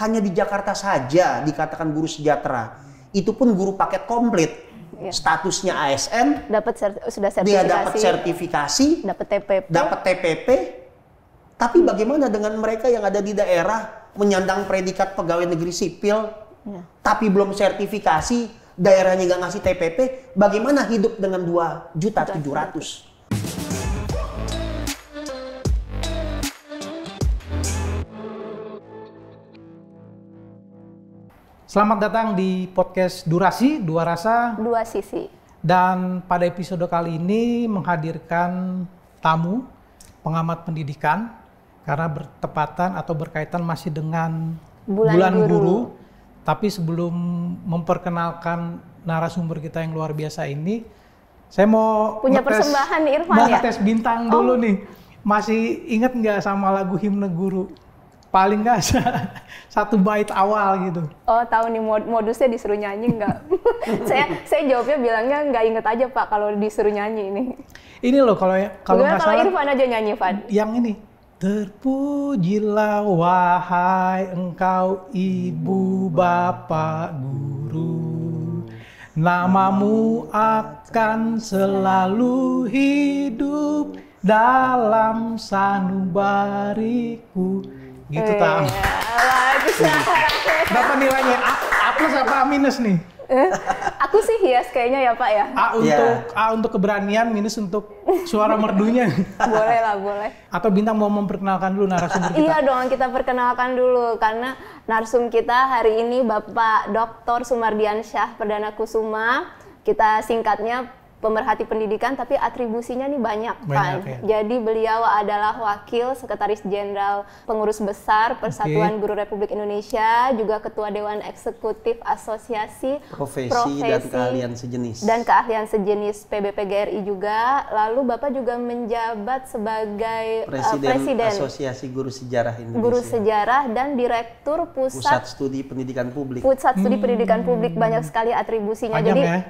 hanya di Jakarta saja dikatakan guru sejahtera. Itu pun guru paket komplit. Statusnya ASN, sudah sertifikasi, dia dapat sertifikasi, dapat TPP. Tapi bagaimana dengan mereka yang ada di daerah menyandang predikat pegawai negeri sipil, tapi belum sertifikasi, daerahnya nggak ngasih TPP, bagaimana hidup dengan 2.700.000? Selamat datang di podcast Durasi, Dua Rasa, Dua Sisi. Dan pada episode kali ini menghadirkan tamu, pengamat pendidikan, karena bertepatan atau berkaitan masih dengan Bulan Guru. Tapi sebelum memperkenalkan narasumber kita yang luar biasa ini, saya mau persembahan nih Irfan mau ya? ngetes bintang dulu nih. Masih inget nggak sama lagu Himne Guru? Paling nggak satu bait awal gitu. Oh, tahu nih modusnya disuruh nyanyi nggak? saya jawabnya bilangnya nggak inget aja Pak kalau disuruh nyanyi ini. Ini loh kalau nggak salah. Irfan aja nyanyi, Van. Yang ini. Terpujilah wahai engkau ibu bapak guru, namamu akan selalu hidup dalam sanubariku. Gitu Tang. Berapa nilainya? A plus apa A minus nih? Aku sih hias kayaknya ya Pak ya. A untuk keberanian, minus untuk suara merdunya. Boleh lah, boleh. Atau Bintang mau memperkenalkan dulu narasumber kita? Iya dong, kita perkenalkan dulu karena narsum kita hari ini Bapak Dr. Sumardiansyah Perdana Kusuma. Kita singkatnya pemerhati pendidikan, tapi atribusinya nih banyak kan. Ya. Jadi beliau adalah Wakil Sekretaris Jenderal Pengurus Besar Persatuan Guru Republik Indonesia, juga Ketua Dewan Eksekutif Asosiasi Profesi dan Keahlian Sejenis. Dan Keahlian Sejenis PBPGRI juga. Lalu Bapak juga menjabat sebagai Presiden Asosiasi Guru Sejarah Indonesia. Guru Sejarah dan Direktur Pusat Studi Pendidikan Publik. Pusat Studi Pendidikan Publik, banyak sekali atribusinya. Panjang, jadi ya?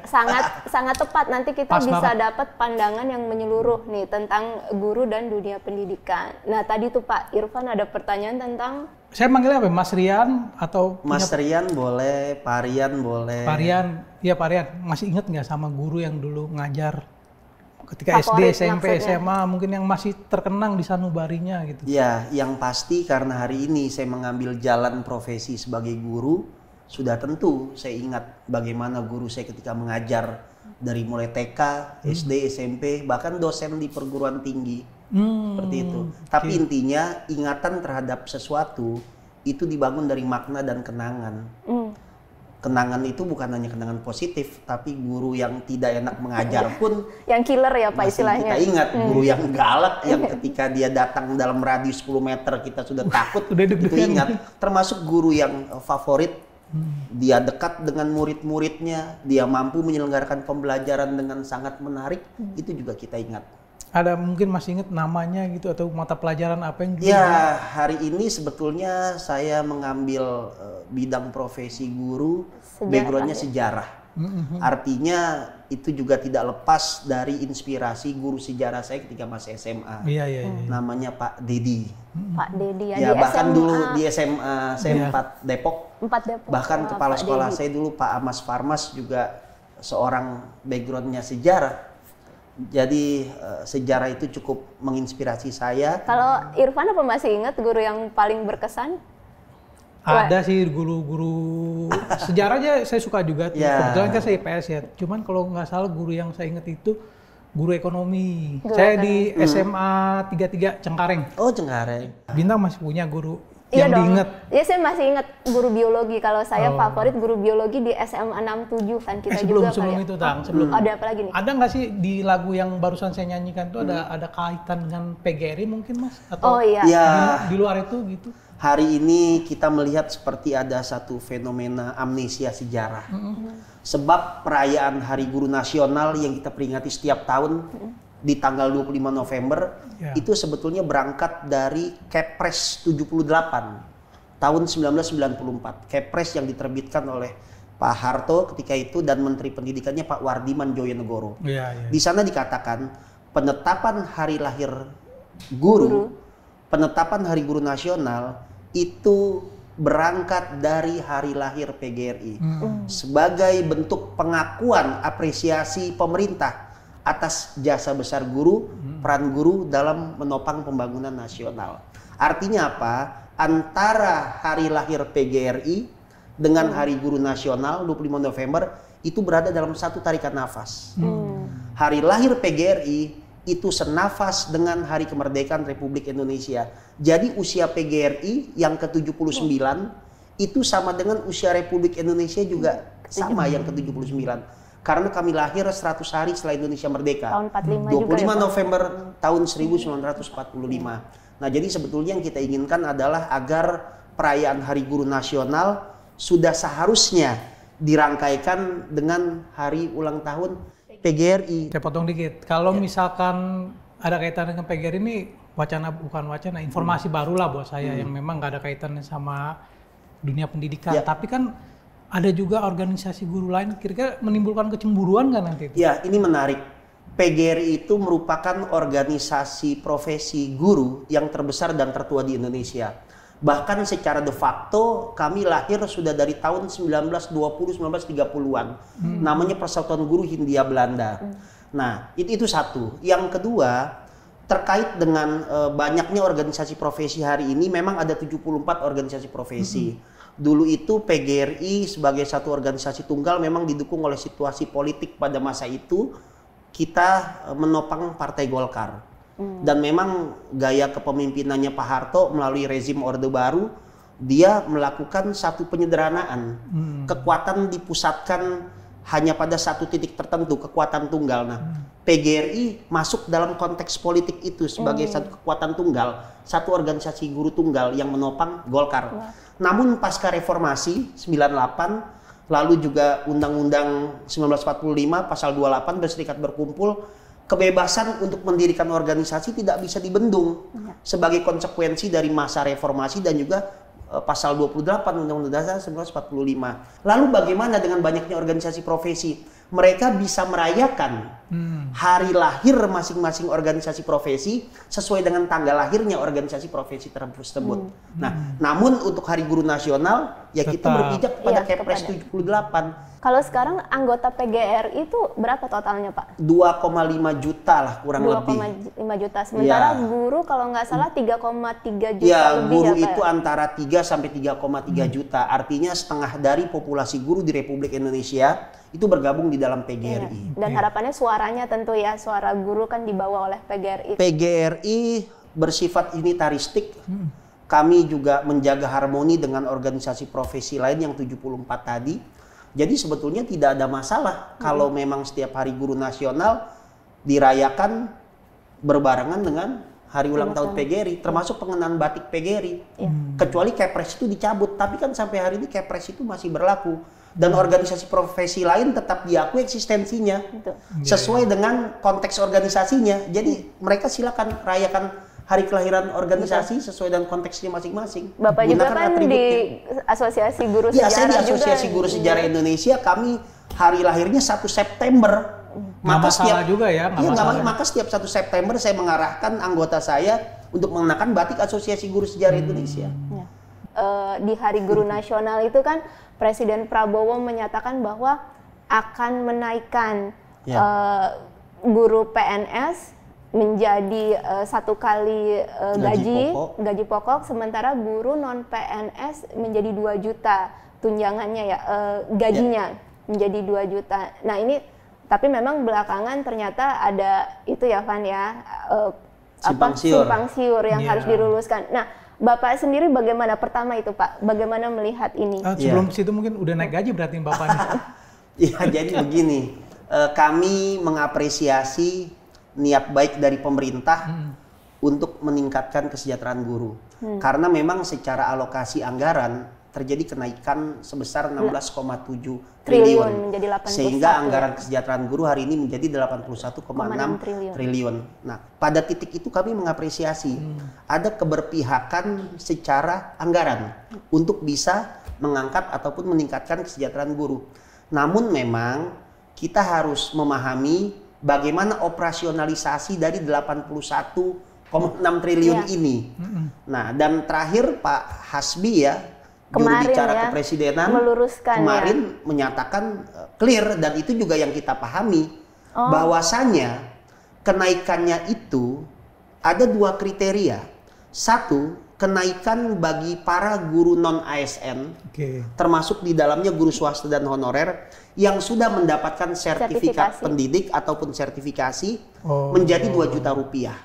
sangat tepat nanti kita bisa dapat pandangan yang menyeluruh nih tentang guru dan dunia pendidikan. Nah tadi tuh Pak Irfan ada pertanyaan tentang... Saya manggilnya apa? Mas Rian atau... Mas Rian boleh, Pak Rian boleh. Pak Rian, iya Pak Rian. Masih ingat nggak sama guru yang dulu ngajar ketika Favorit SD, SMP, maksudnya? SMA, mungkin yang masih terkenang di sanubarinya gitu? Ya, yang pasti karena hari ini saya mengambil jalan profesi sebagai guru, sudah tentu saya ingat bagaimana guru saya ketika mengajar dari mulai TK, SD, SMP, bahkan dosen di perguruan tinggi. Seperti itu. Tapi intinya ingatan terhadap sesuatu itu dibangun dari makna dan kenangan. Kenangan itu bukan hanya kenangan positif, tapi guru yang tidak enak mengajar pun yang killer ya Pak istilahnya. Kita ingat guru yang galak yang ketika dia datang dalam radius 10 meter kita sudah takut. Itu ingat. Termasuk guru yang favorit. Dia dekat dengan murid-muridnya, dia mampu menyelenggarakan pembelajaran dengan sangat menarik, itu juga kita ingat. Ada mungkin masih ingat namanya gitu atau mata pelajaran apa yang juga? Ya, hari ini sebetulnya saya mengambil bidang profesi guru, backgroundnya sejarah. Artinya itu juga tidak lepas dari inspirasi guru sejarah saya ketika masih SMA. Iya. Namanya Pak Dedi. Pak Dedi ya, Ya di bahkan SMA. dulu di SMA saya 4 Depok. Bahkan kepala sekolah saya dulu Pak Amas Farmas juga seorang backgroundnya sejarah. Jadi sejarah itu cukup menginspirasi saya. Kalau Irfan apa masih ingat guru yang paling berkesan? Ada sih guru-guru sejarah aja saya suka juga. Kebetulan kan saya IPS ya. Cuman kalau nggak salah guru yang saya ingat itu guru ekonomi. Saya di SMA 33 Cengkareng. Oh Cengkareng. Bintang masih punya guru Iya yang dong. diingat? Iya saya masih ingat guru biologi. Kalau saya favorit guru biologi di SMA 67 kan kita juga. Sebelum itu Tang. Ada apa lagi nih? Ada nggak sih di lagu yang barusan saya nyanyikan itu ada kaitan dengan PGRI mungkin Mas? Atau di luar itu gitu? Hari ini kita melihat seperti ada satu fenomena amnesia sejarah. Sebab perayaan Hari Guru Nasional yang kita peringati setiap tahun di tanggal 25 November itu sebetulnya berangkat dari Kepres 78 tahun 1994. Kepres yang diterbitkan oleh Pak Harto ketika itu dan Menteri Pendidikannya Pak Wardiman Djojonegoro. Di sana dikatakan penetapan hari lahir guru, penetapan Hari Guru Nasional itu berangkat dari hari lahir PGRI sebagai bentuk pengakuan apresiasi pemerintah atas jasa besar guru, peran guru dalam menopang pembangunan nasional. Artinya apa? Antara hari lahir PGRI dengan Hari Guru Nasional 25 November itu berada dalam satu tarikan nafas. Hari lahir PGRI itu senafas dengan Hari Kemerdekaan Republik Indonesia. Jadi usia PGRI yang ke-79 itu sama dengan usia Republik Indonesia juga sama yang ke-79. Karena kami lahir 100 hari setelah Indonesia merdeka. Tahun 45 25 juga ya, Pak? November tahun 1945. Nah, jadi sebetulnya yang kita inginkan adalah agar perayaan Hari Guru Nasional sudah seharusnya dirangkaikan dengan hari ulang tahun PGRI. Saya potong dikit. Kalau misalkan ada kaitan dengan PGRI ini wacana bukan wacana, informasi baru lah buat saya yang memang nggak ada kaitannya sama dunia pendidikan. Tapi kan ada juga organisasi guru lain, kira-kira menimbulkan kecemburuan nggak nanti itu? Ya, ini menarik. PGRI itu merupakan organisasi profesi guru yang terbesar dan tertua di Indonesia. Bahkan secara de facto kami lahir sudah dari tahun 1920-1930-an. Namanya Persatuan Guru Hindia Belanda. Nah, itu satu. Yang kedua, terkait dengan banyaknya organisasi profesi hari ini, memang ada 74 organisasi profesi. Dulu itu PGRI sebagai satu organisasi tunggal memang didukung oleh situasi politik pada masa itu. Kita menopang Partai Golkar. Dan memang gaya kepemimpinannya Pak Harto melalui rezim Orde Baru, dia melakukan satu penyederhanaan. Kekuatan dipusatkan hanya pada satu titik tertentu, kekuatan tunggal. Nah, PGRI masuk dalam konteks politik itu sebagai satu kekuatan tunggal, satu organisasi guru tunggal yang menopang Golkar. Namun pasca reformasi 98, lalu juga Undang-Undang 1945 pasal 28 berserikat berkumpul, kebebasan untuk mendirikan organisasi tidak bisa dibendung sebagai konsekuensi dari masa reformasi dan juga pasal 28 Undang-Undang Dasar 1945. Lalu bagaimana dengan banyaknya organisasi profesi? Mereka bisa merayakan hari lahir masing-masing organisasi profesi sesuai dengan tanggal lahirnya organisasi profesi tersebut. Nah, namun untuk Hari Guru Nasional ya kita berpijak pada Kepres 78. Kalau sekarang anggota PGRI itu berapa totalnya, Pak? 2,5 juta lah kurang lebih. 2,5 juta. Sementara guru kalau nggak salah 3,3 juta ya, lebih guru ya, Pak? itu antara 3 sampai 3,3 juta. Artinya setengah dari populasi guru di Republik Indonesia itu bergabung di dalam PGRI. Dan harapannya suaranya tentu ya, suara guru kan dibawa oleh PGRI. PGRI bersifat unitaristik. Kami juga menjaga harmoni dengan organisasi profesi lain yang 74 tadi. Jadi sebetulnya tidak ada masalah kalau memang setiap Hari Guru Nasional dirayakan berbarengan dengan hari ulang tahun PGRI, termasuk pengenaan batik PGRI. Kecuali Kepres itu dicabut, tapi kan sampai hari ini Kepres itu masih berlaku. Dan organisasi profesi lain tetap diakui eksistensinya sesuai dengan konteks organisasinya. Jadi mereka silakan rayakan hari kelahiran organisasi sesuai dengan konteksnya masing-masing. Bapak juga kan di Asosiasi Guru Sejarah. Ya, saya di Asosiasi Guru Sejarah Indonesia, kami hari lahirnya 1 September. Maka setiap juga ya, maka setiap 1 September saya mengarahkan anggota saya untuk mengenakan batik Asosiasi Guru Sejarah Indonesia. Di Hari Guru Nasional itu kan Presiden Prabowo menyatakan bahwa akan menaikkan guru PNS menjadi 1 kali gaji pokok, sementara guru non PNS menjadi 2 juta tunjangannya ya, gajinya menjadi 2 juta. Nah ini tapi memang belakangan ternyata ada itu ya Van ya, simpang siur yang harus diluluskan. Nah, Bapak sendiri bagaimana? Pertama itu Pak, bagaimana melihat ini? Sebelum situ mungkin udah naik gaji berarti Bapak nih. Ya, jadi begini, kami mengapresiasi niat baik dari pemerintah untuk meningkatkan kesejahteraan guru. Karena memang secara alokasi anggaran terjadi kenaikan sebesar 16,7 triliun menjadi 81, sehingga anggaran kesejahteraan guru hari ini menjadi 81,6 triliun. Nah, pada titik itu kami mengapresiasi ada keberpihakan secara anggaran untuk bisa mengangkat ataupun meningkatkan kesejahteraan guru. Namun memang kita harus memahami bagaimana operasionalisasi dari 81,6 triliun ini. Nah, dan terakhir Pak Hasbi ya kemarin juru bicara ya, kepresidenan meluruskan kemarin menyatakan clear, dan itu juga yang kita pahami bahwasanya kenaikannya itu ada 2 kriteria. Satu, kenaikan bagi para guru non ASN, termasuk di dalamnya guru swasta dan honorer yang sudah mendapatkan sertifikat pendidik ataupun sertifikasi menjadi 2 juta rupiah.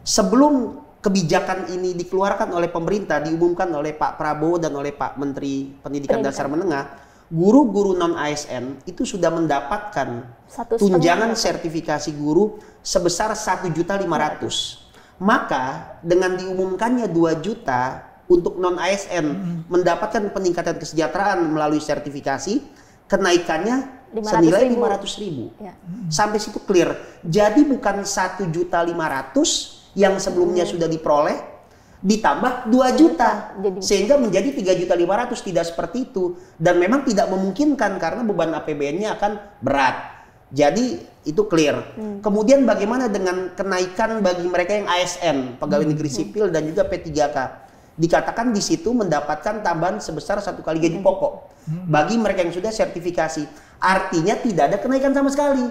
Sebelum kebijakan ini dikeluarkan oleh pemerintah, diumumkan oleh Pak Prabowo dan oleh Pak Menteri Pendidikan Dasar Menengah, guru-guru non ASN itu sudah mendapatkan tunjangan sertifikasi guru sebesar 1.500.000. Maka dengan diumumkannya 2 juta untuk non ASN mendapatkan peningkatan kesejahteraan melalui sertifikasi, kenaikannya senilai 500.000. Sampai situ clear. Jadi bukan 1.500.000 yang sebelumnya sudah diperoleh ditambah 2 juta sehingga menjadi 3.500.000. Tidak seperti itu, dan memang tidak memungkinkan karena beban APBN-nya akan berat. Jadi itu clear. Kemudian bagaimana dengan kenaikan bagi mereka yang ASN, pegawai negeri sipil dan juga P3K? Dikatakan di situ mendapatkan tambahan sebesar 1 kali gaji pokok bagi mereka yang sudah sertifikasi. Artinya tidak ada kenaikan sama sekali.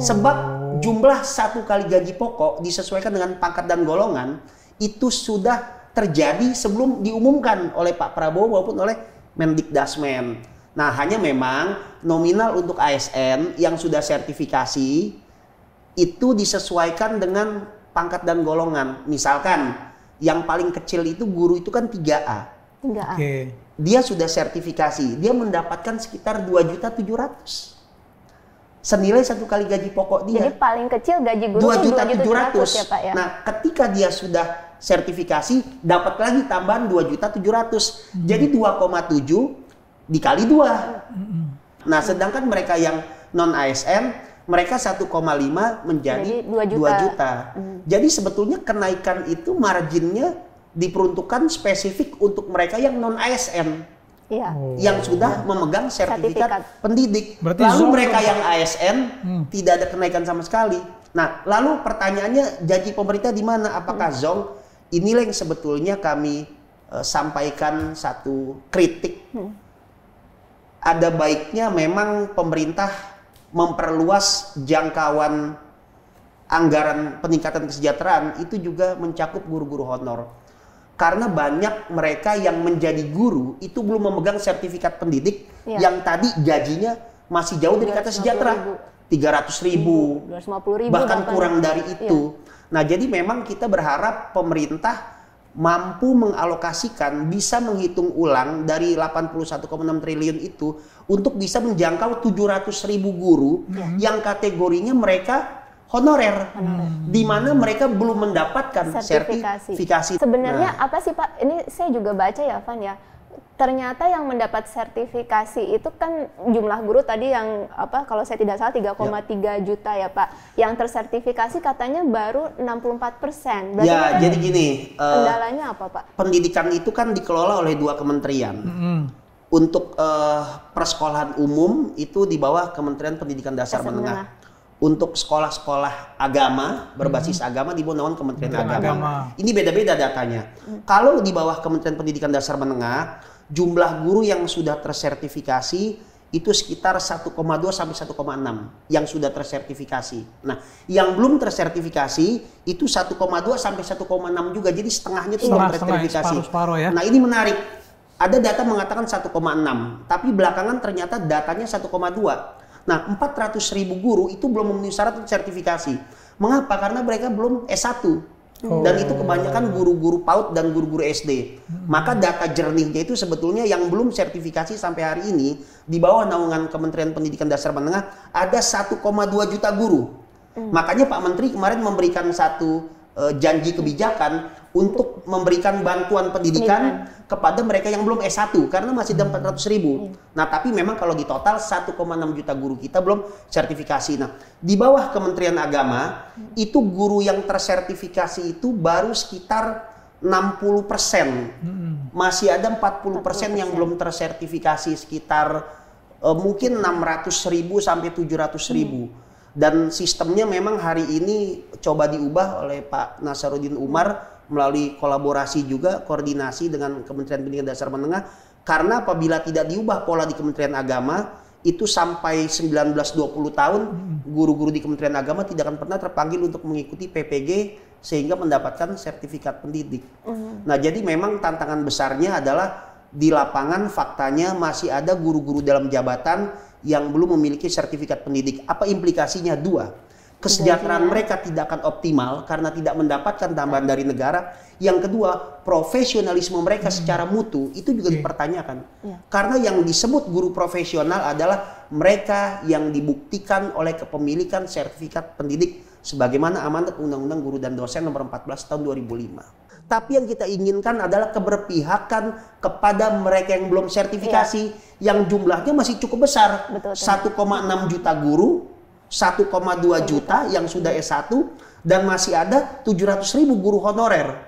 Sebab jumlah 1 kali gaji pokok disesuaikan dengan pangkat dan golongan itu sudah terjadi sebelum diumumkan oleh Pak Prabowo maupun oleh Mendikdasmen. Nah, hanya memang nominal untuk ASN yang sudah sertifikasi itu disesuaikan dengan pangkat dan golongan. Misalkan yang paling kecil itu guru itu kan 3A. Dia sudah sertifikasi, dia mendapatkan sekitar 2.700.000. Senilai 1 kali gaji pokok dia. Jadi paling kecil gaji guru 2.700.000 ya Pak ya. Nah, ketika dia sudah sertifikasi dapat lagi tambahan 2.700.000. Jadi 2,7 dikali 2. Nah, sedangkan mereka yang non ASN mereka 1,5 menjadi 2 juta. Jadi sebetulnya kenaikan itu marginnya diperuntukkan spesifik untuk mereka yang non ASN. Yang sudah memegang sertifikat pendidik. Lalu mereka yang ASN tidak ada kenaikan sama sekali. Nah, lalu pertanyaannya janji pemerintah di mana? Apakah Zong? Inilah yang sebetulnya kami sampaikan satu kritik. Ada baiknya memang pemerintah memperluas jangkauan anggaran peningkatan kesejahteraan itu juga mencakup guru-guru honor. Karena banyak mereka yang menjadi guru itu belum memegang sertifikat pendidik yang tadi gajinya masih jauh dari kata sejahtera. 300.000, 250.000 bahkan kurang dari itu. Nah, jadi memang kita berharap pemerintah mampu mengalokasikan, bisa menghitung ulang dari 81,6 triliun itu untuk bisa menjangkau 700.000 guru yang kategorinya mereka honorer, di mana mereka belum mendapatkan sertifikasi. Sebenarnya apa sih Pak? Ini saya juga baca ya Van ya. Ternyata yang mendapat sertifikasi itu kan jumlah guru tadi yang apa kalau saya tidak salah 3,3 juta ya Pak. Yang tersertifikasi katanya baru 64%. Berarti ya, jadi gini. Kendalanya apa Pak? Pendidikan itu kan dikelola oleh 2 kementerian. Untuk persekolahan umum itu di bawah Kementerian Pendidikan Dasar Menengah. Untuk sekolah-sekolah agama berbasis agama di bawah naungan Kementerian Agama. Ini beda-beda datanya. Kalau di bawah Kementerian Pendidikan Dasar Menengah, jumlah guru yang sudah tersertifikasi itu sekitar 1,2 sampai 1,6 yang sudah tersertifikasi. Nah, yang belum tersertifikasi itu 1,2 sampai 1,6 juga. Jadi setengahnya itu belum tersertifikasi. Ya. Nah, ini menarik. Ada data mengatakan 1,6, tapi belakangan ternyata datanya 1,2. Nah, 400.000 guru itu belum memenuhi syarat untuk sertifikasi. Mengapa? Karena mereka belum S1. Dan itu kebanyakan guru-guru PAUD dan guru-guru SD. Maka data jernihnya itu sebetulnya yang belum sertifikasi sampai hari ini di bawah naungan Kementerian Pendidikan Dasar Menengah ada 1,2 juta guru. Makanya Pak Menteri kemarin memberikan satu janji kebijakan untuk memberikan bantuan pendidikan kepada mereka yang belum S1 karena masih ada 400.000. Nah, tapi memang kalau di total 1,6 juta guru kita belum sertifikasi. Nah, di bawah Kementerian Agama itu guru yang tersertifikasi itu baru sekitar 60%. Masih ada 40% yang belum tersertifikasi, sekitar mungkin 600.000 sampai 700.000. Dan sistemnya memang hari ini coba diubah oleh Pak Nasaruddin Umar melalui kolaborasi juga koordinasi dengan Kementerian Pendidikan Dasar Menengah Karena apabila tidak diubah pola di Kementerian Agama, itu sampai 19-20 tahun guru-guru di Kementerian Agama tidak akan pernah terpanggil untuk mengikuti PPG sehingga mendapatkan sertifikat pendidik. Nah, jadi memang tantangan besarnya adalah di lapangan faktanya masih ada guru-guru dalam jabatan yang belum memiliki sertifikat pendidik. Apa implikasinya? Dua. Kesejahteraan mereka tidak akan optimal karena tidak mendapatkan tambahan dari negara. Yang kedua, profesionalisme mereka secara mutu itu juga dipertanyakan. Karena yang disebut guru profesional adalah mereka yang dibuktikan oleh kepemilikan sertifikat pendidik sebagaimana amanat Undang-Undang Guru dan Dosen nomor 14 tahun 2005. Tapi yang kita inginkan adalah keberpihakan kepada mereka yang belum sertifikasi yang jumlahnya masih cukup besar. 1,6 juta guru, 1,2 juta yang sudah S1 dan masih ada 700.000 guru honorer.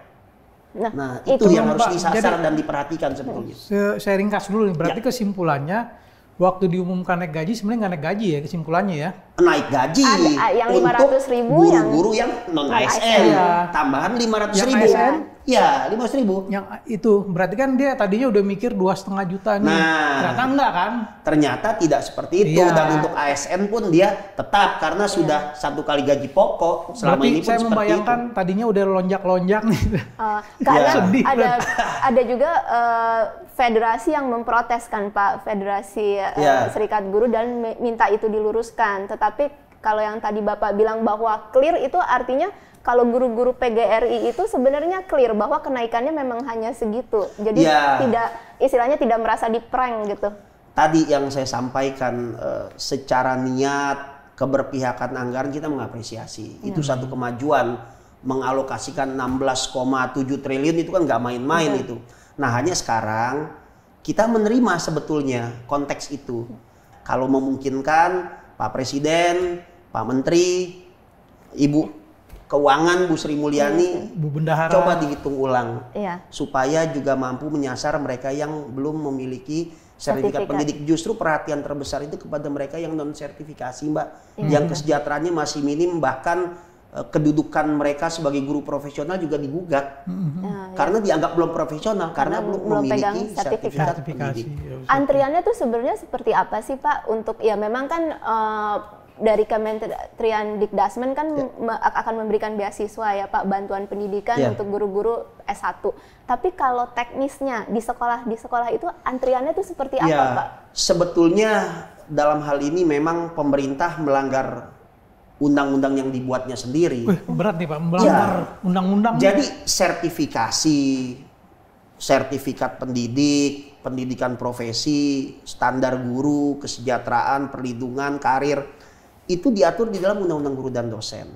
Nah, itu yang harus disasar dan diperhatikan sebetulnya. Saya ringkas dulu nih, berarti kesimpulannya waktu diumumkan naik gaji sebenarnya nggak naik gaji ya kesimpulannya ya? Naik gaji yang untuk 500.000 guru-guru yang non ASN, tambahan 500.000. Ya, 500.000. Yang itu berarti kan dia tadinya udah mikir 2,5 juta nih. Ternyata enggak kan? Ternyata tidak seperti itu. Dan untuk ASN pun dia tetap karena sudah 1 kali gaji pokok. Selama berarti ini pun saya seperti membayangkan itu. Tadinya udah lonjak-lonjak nih. Karena ada juga federasi yang memproteskan Pak, Federasi Serikat Guru dan minta itu diluruskan. Tetapi kalau yang tadi Bapak bilang bahwa clear itu artinya kalau guru-guru PGRI itu sebenarnya clear bahwa kenaikannya memang hanya segitu. Jadi istilahnya tidak merasa di-prank gitu. Tadi yang saya sampaikan secara niat, keberpihakan anggaran kita mengapresiasi. Itu satu kemajuan. Mengalokasikan 16,7 triliun itu kan nggak main-main itu. Nah, hanya sekarang kita menerima sebetulnya konteks itu. Kalau memungkinkan Pak Presiden, Pak Menteri, Ibu Keuangan Bu Sri Mulyani, Bu Bendahara, coba dihitung ulang supaya juga mampu menyasar mereka yang belum memiliki sertifikat pendidik. Justru perhatian terbesar itu kepada mereka yang non sertifikasi, Mbak, yang kesejahteraannya masih minim, bahkan kedudukan mereka sebagai guru profesional juga digugat karena dianggap belum profesional karena belum memiliki sertifikat pendidik. Antriannya tuh sebenarnya seperti apa sih Pak? Untuk ya memang kan dari Kementerian Dikdasmen kan akan memberikan beasiswa ya Pak, bantuan pendidikan untuk guru-guru S1. Tapi kalau teknisnya di sekolah itu antriannya itu seperti apa Pak? Sebetulnya dalam hal ini memang pemerintah melanggar undang-undang yang dibuatnya sendiri. Berat nih Pak, melanggar undang-undang. Jadi sertifikasi, sertifikat pendidik, pendidikan profesi, standar guru, kesejahteraan, perlindungan, karir, itu diatur di dalam Undang-Undang Guru dan Dosen.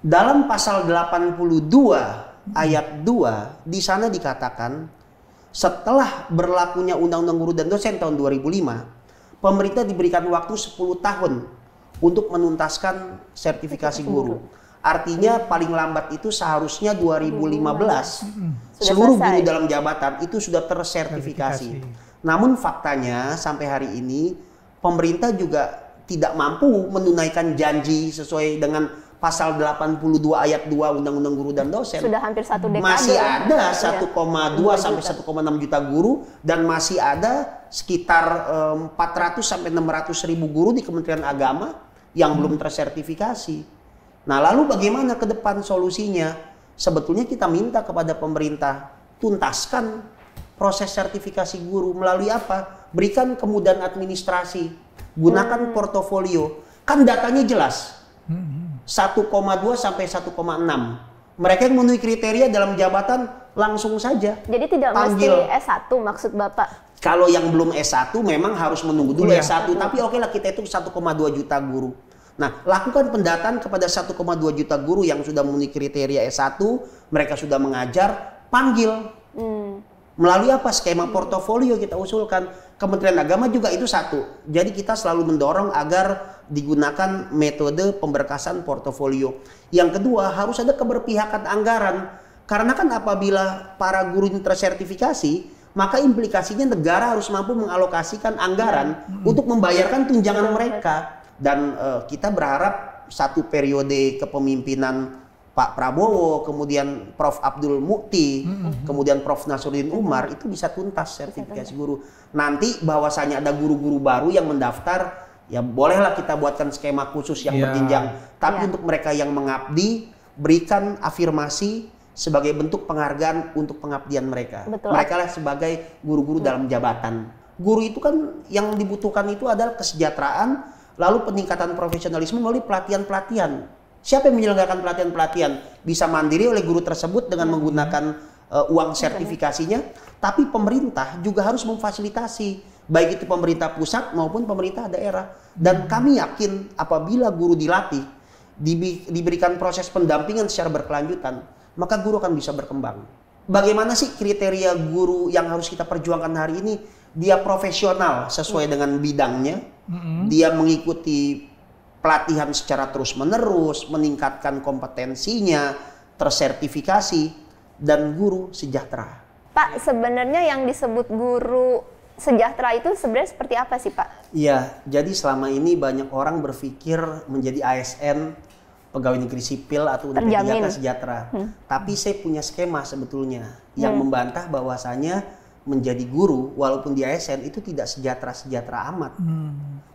Dalam pasal 82 ayat 2, di sana dikatakan setelah berlakunya Undang-Undang Guru dan Dosen tahun 2005, pemerintah diberikan waktu 10 tahun untuk menuntaskan sertifikasi guru. Artinya paling lambat itu seharusnya 2015 seluruh guru dalam jabatan itu sudah tersertifikasi. Namun faktanya sampai hari ini pemerintah juga tidak mampu menunaikan janji sesuai dengan pasal 82 ayat 2 Undang-Undang Guru dan Dosen. Sudah hampir 1 dekade. Masih ada 1,2 sampai 1,6 juta guru dan masih ada sekitar 400 sampai 600 ribu guru di Kementerian Agama yang belum tersertifikasi. Nah, lalu bagaimana ke depan solusinya? Sebetulnya kita minta kepada pemerintah tuntaskan proses sertifikasi guru melalui apa? Berikan kemudahan administrasi. Gunakan portofolio, kan datanya jelas 1,2 sampai 1,6. Mereka yang memenuhi kriteria dalam jabatan langsung saja. Jadi tidak panggil. Mesti S1 maksud Bapak? Kalau yang belum S1 memang harus menunggu dulu S1, tapi oke lah kita itu 1,2 juta guru. Nah, lakukan pendataan kepada 1,2 juta guru yang sudah memenuhi kriteria S1, mereka sudah mengajar, panggil. Melalui apa? Skema portofolio kita usulkan. Kementerian Agama juga itu satu. Jadi kita selalu mendorong agar digunakan metode pemberkasan portofolio. Yang kedua, harus ada keberpihakan anggaran. Karena kan apabila para guru ini tersertifikasi, maka implikasinya negara harus mampu mengalokasikan anggaran untuk membayarkan tunjangan mereka. Dan kita berharap satu periode kepemimpinan Pak Prabowo, kemudian Prof. Abdul Mukti, kemudian Prof. Nasruddin Umar, itu bisa tuntas sertifikasi guru. Nanti bahwasanya ada guru-guru baru yang mendaftar, ya bolehlah kita buatkan skema khusus yang berjenjang. Tapi untuk mereka yang mengabdi, berikan afirmasi sebagai bentuk penghargaan untuk pengabdian mereka. Betul. Mereka lah sebagai guru-guru dalam jabatan. Guru itu kan yang dibutuhkan itu adalah kesejahteraan, lalu peningkatan profesionalisme melalui pelatihan-pelatihan. Siapa yang menyelenggarakan pelatihan-pelatihan? Bisa mandiri oleh guru tersebut dengan menggunakan uang sertifikasinya, tapi pemerintah juga harus memfasilitasi, baik itu pemerintah pusat maupun pemerintah daerah. Dan kami yakin apabila guru dilatih, diberikan proses pendampingan secara berkelanjutan, maka guru akan bisa berkembang. Bagaimana sih kriteria guru yang harus kita perjuangkan hari ini? Dia profesional sesuai dengan bidangnya, dia mengikuti pelatihan secara terus-menerus, meningkatkan kompetensinya, tersertifikasi, dan guru sejahtera. Pak, sebenarnya yang disebut guru sejahtera itu sebenarnya seperti apa sih, Pak? Iya, jadi selama ini banyak orang berpikir menjadi ASN, pegawai negeri sipil atau UNP3K sejahtera. Tapi saya punya skema sebetulnya yang membantah bahwasanya menjadi guru walaupun di ASN itu tidak sejahtera-sejahtera amat.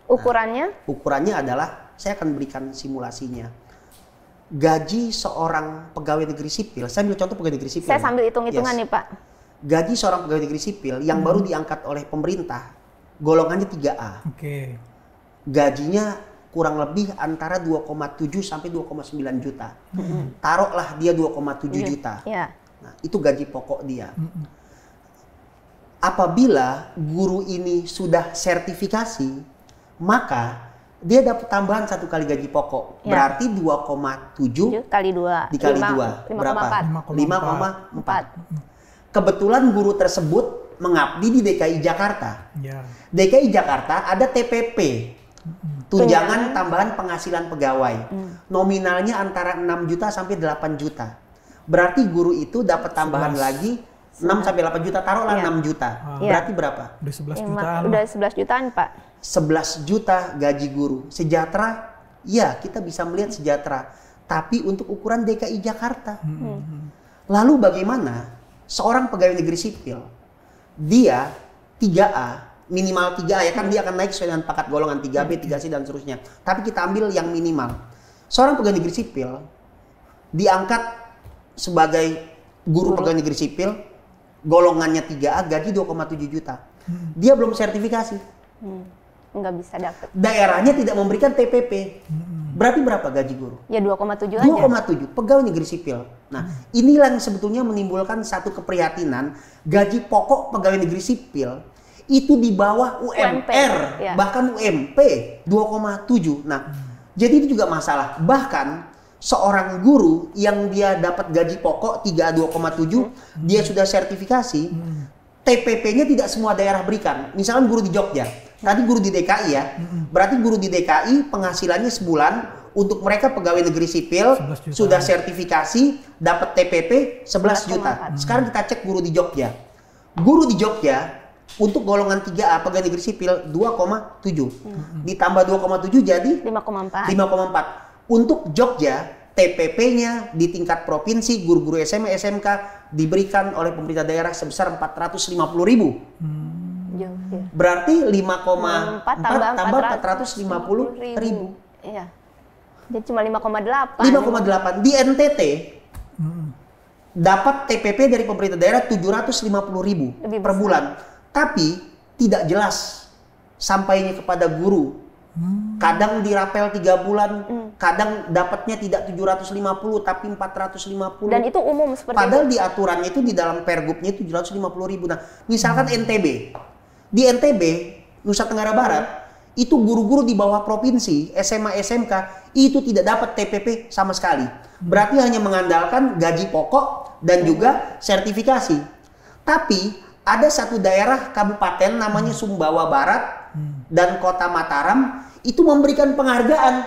Ukurannya? Nah, ukurannya adalah, saya akan berikan simulasinya. Gaji seorang pegawai negeri sipil, saya ambil contoh pegawai negeri sipil. Saya sambil hitung-hitungan nih Pak. Gaji seorang pegawai negeri sipil yang baru diangkat oleh pemerintah, golongannya 3A. Gajinya kurang lebih antara 2,7 sampai 2,9 juta. Taruhlah dia 2,7 juta. Nah, itu gaji pokok dia. Apabila guru ini sudah sertifikasi, maka dia dapat tambahan 1 kali gaji pokok. Berarti 2,7 kali 2 dikali 2 berapa? 5,4. Kebetulan guru tersebut mengabdi di DKI Jakarta. DKI Jakarta ada TPP, tunjangan tambahan penghasilan pegawai. Nominalnya antara 6 juta sampai 8 juta. Berarti guru itu dapat tambahan lagi 6 sampai 8 juta, taruhlah 6 juta. Berarti berapa? Udah 11 jutaan. Udah 11 jutaan, Pak. 11 juta gaji guru. Sejahtera? Ya, kita bisa melihat sejahtera. Tapi untuk ukuran DKI Jakarta. Lalu bagaimana seorang pegawai negeri sipil? Dia 3A, minimal 3A ya kan, dia akan naik sesuai dengan pangkat golongan 3B, 3C dan seterusnya. Tapi kita ambil yang minimal. Seorang pegawai negeri sipil diangkat sebagai guru pegawai negeri sipil, golongannya 3A, gaji 2,7 juta. Dia belum sertifikasi. Nggak bisa dapat. Daerahnya tidak memberikan TPP. Berarti berapa gaji guru? Ya 2,7 aja. 2,7 pegawai negeri sipil. Nah, inilah yang sebetulnya menimbulkan satu keprihatinan, gaji pokok pegawai negeri sipil itu di bawah UMR, bahkan UMP 2,7. Nah, jadi itu juga masalah. Bahkan seorang guru yang dia dapat gaji pokok 3A 2,7, dia sudah sertifikasi, TPP-nya tidak semua daerah berikan. Misalkan guru di Jogja, tadi guru di DKI ya, berarti guru di DKI penghasilannya sebulan untuk mereka pegawai negeri sipil sudah sertifikasi, dapat TPP 11 juta. Sekarang kita cek guru di Jogja. Guru di Jogja untuk golongan 3A pegawai negeri sipil 2,7. Ditambah 2,7 jadi 5,4. Untuk Jogja, TPP-nya di tingkat provinsi, guru-guru SMA, SMK diberikan oleh pemerintah daerah sebesar 450.000. Berarti 5,4 tambah 450.000. Iya. Jadi cuma 5,8. 5,8. Di NTT dapat TPP dari pemerintah daerah 750.000 per bulan. Tapi tidak jelas sampainya kepada guru. Kadang dirapel 3 bulan, kadang dapatnya tidak 750 tapi 450. Dan itu umum seperti padahal itu. Di aturannya itu di dalam pergubnya 750.000. Nah, misalkan NTB. Di NTB, Nusa Tenggara Barat, itu guru-guru di bawah provinsi, SMA, SMK, itu tidak dapat TPP sama sekali. Berarti hanya mengandalkan gaji pokok dan juga sertifikasi. Tapi ada satu daerah kabupaten namanya Sumbawa Barat dan Kota Mataram itu memberikan penghargaan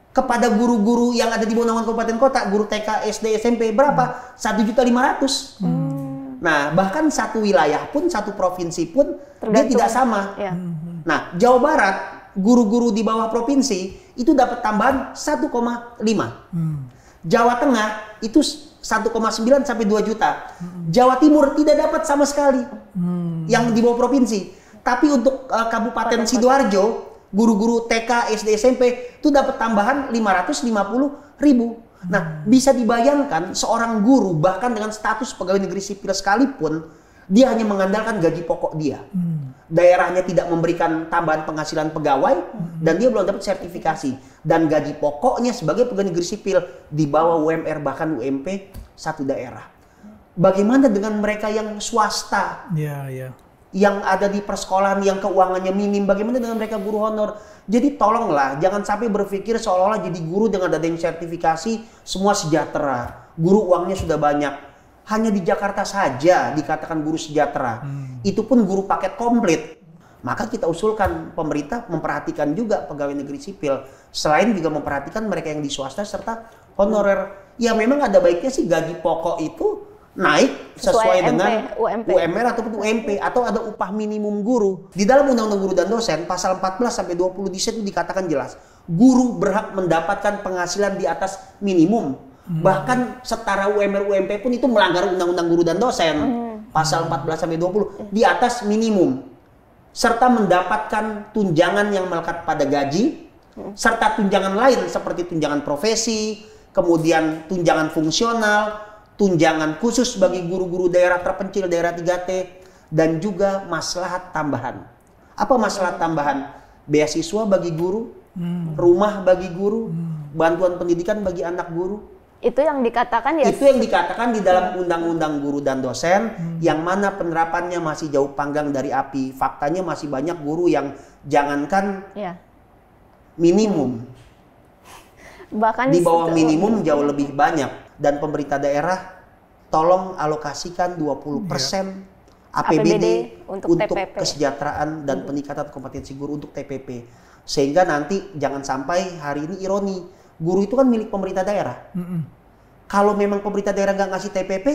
kepada guru-guru yang ada di bawah naungan kabupaten kota, guru TK, SD, SMP berapa? 1.500.000. Nah, bahkan satu wilayah pun, satu provinsi pun dia tidak sama. Nah, Jawa Barat, guru-guru di bawah provinsi itu dapat tambahan 1,5. Jawa Tengah itu 1,9 sampai 2 juta. Jawa Timur tidak dapat sama sekali yang di bawah provinsi. Tapi untuk Kabupaten Sidoarjo, guru-guru TK, SD, SMP itu dapat tambahan 550.000. Nah, bisa dibayangkan seorang guru bahkan dengan status pegawai negeri sipil sekalipun, dia hanya mengandalkan gaji pokok dia. Daerahnya tidak memberikan tambahan penghasilan pegawai dan dia belum dapat sertifikasi. Dan gaji pokoknya sebagai pegawai negeri sipil di bawah UMR bahkan UMP satu daerah. Bagaimana dengan mereka yang swasta? Yang ada di persekolahan yang keuangannya minim, bagaimana dengan mereka guru honor? Jadi tolonglah jangan sampai berpikir seolah-olah jadi guru dengan adanya sertifikasi semua sejahtera. Guru uangnya sudah banyak. Hanya di Jakarta saja dikatakan guru sejahtera. Itu pun guru paket komplit. Maka kita usulkan pemerintah memperhatikan juga pegawai negeri sipil. Selain juga memperhatikan mereka yang di swasta serta honorer. Ya memang ada baiknya sih gaji pokok itu naik sesuai dengan UMR ataupun UMP atau ada upah minimum guru. Di dalam Undang-Undang Guru dan Dosen pasal 14 sampai 20 di situ dikatakan jelas, guru berhak mendapatkan penghasilan di atas minimum. Bahkan setara UMR UMP pun itu melanggar Undang-Undang Guru dan Dosen pasal 14 sampai 20 di atas minimum. Serta mendapatkan tunjangan yang melekat pada gaji serta tunjangan lain seperti tunjangan profesi, kemudian tunjangan fungsional, tunjangan khusus bagi guru-guru daerah terpencil, daerah 3T, dan juga maslahat tambahan. Apa maslahat tambahan? Beasiswa bagi guru, rumah bagi guru, bantuan pendidikan bagi anak guru. Itu yang dikatakan ya? Itu yang dikatakan di dalam Undang-Undang Guru dan Dosen, yang mana penerapannya masih jauh panggang dari api. Faktanya masih banyak guru yang jangankan minimum. Bahkan di bawah minimum jauh lebih banyak. Dan pemerintah daerah tolong alokasikan 20% APBD untuk kesejahteraan dan peningkatan kompetensi guru untuk TPP. Sehingga nanti jangan sampai hari ini ironi, guru itu kan milik pemerintah daerah. Kalau memang pemerintah daerah nggak ngasih TPP,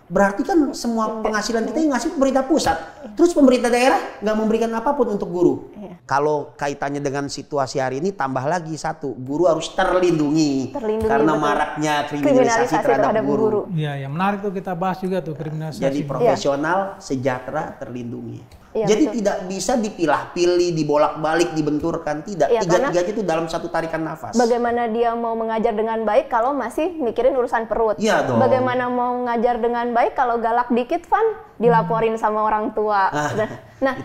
berarti kan semua penghasilan kita yang ngasih pemerintah pusat. Terus pemerintah daerah nggak memberikan apapun untuk guru. Kalau kaitannya dengan situasi hari ini, tambah lagi satu, guru harus terlindungi karena maraknya kriminalisasi terhadap guru. Iya, yang menarik tuh kita bahas juga tuh kriminalisasi. Jadi profesional, sejahtera, terlindungi. Jadi tidak bisa dipilah-pilih, dibolak-balik, dibenturkan, tidak. Tiga-tiganya itu dalam satu tarikan nafas. Bagaimana dia mau mengajar dengan baik kalau masih mikirin urusan perut? Iya dong. Bagaimana mau ngajar dengan baik kalau galak dikit, Van, dilaporin sama orang tua? Nah,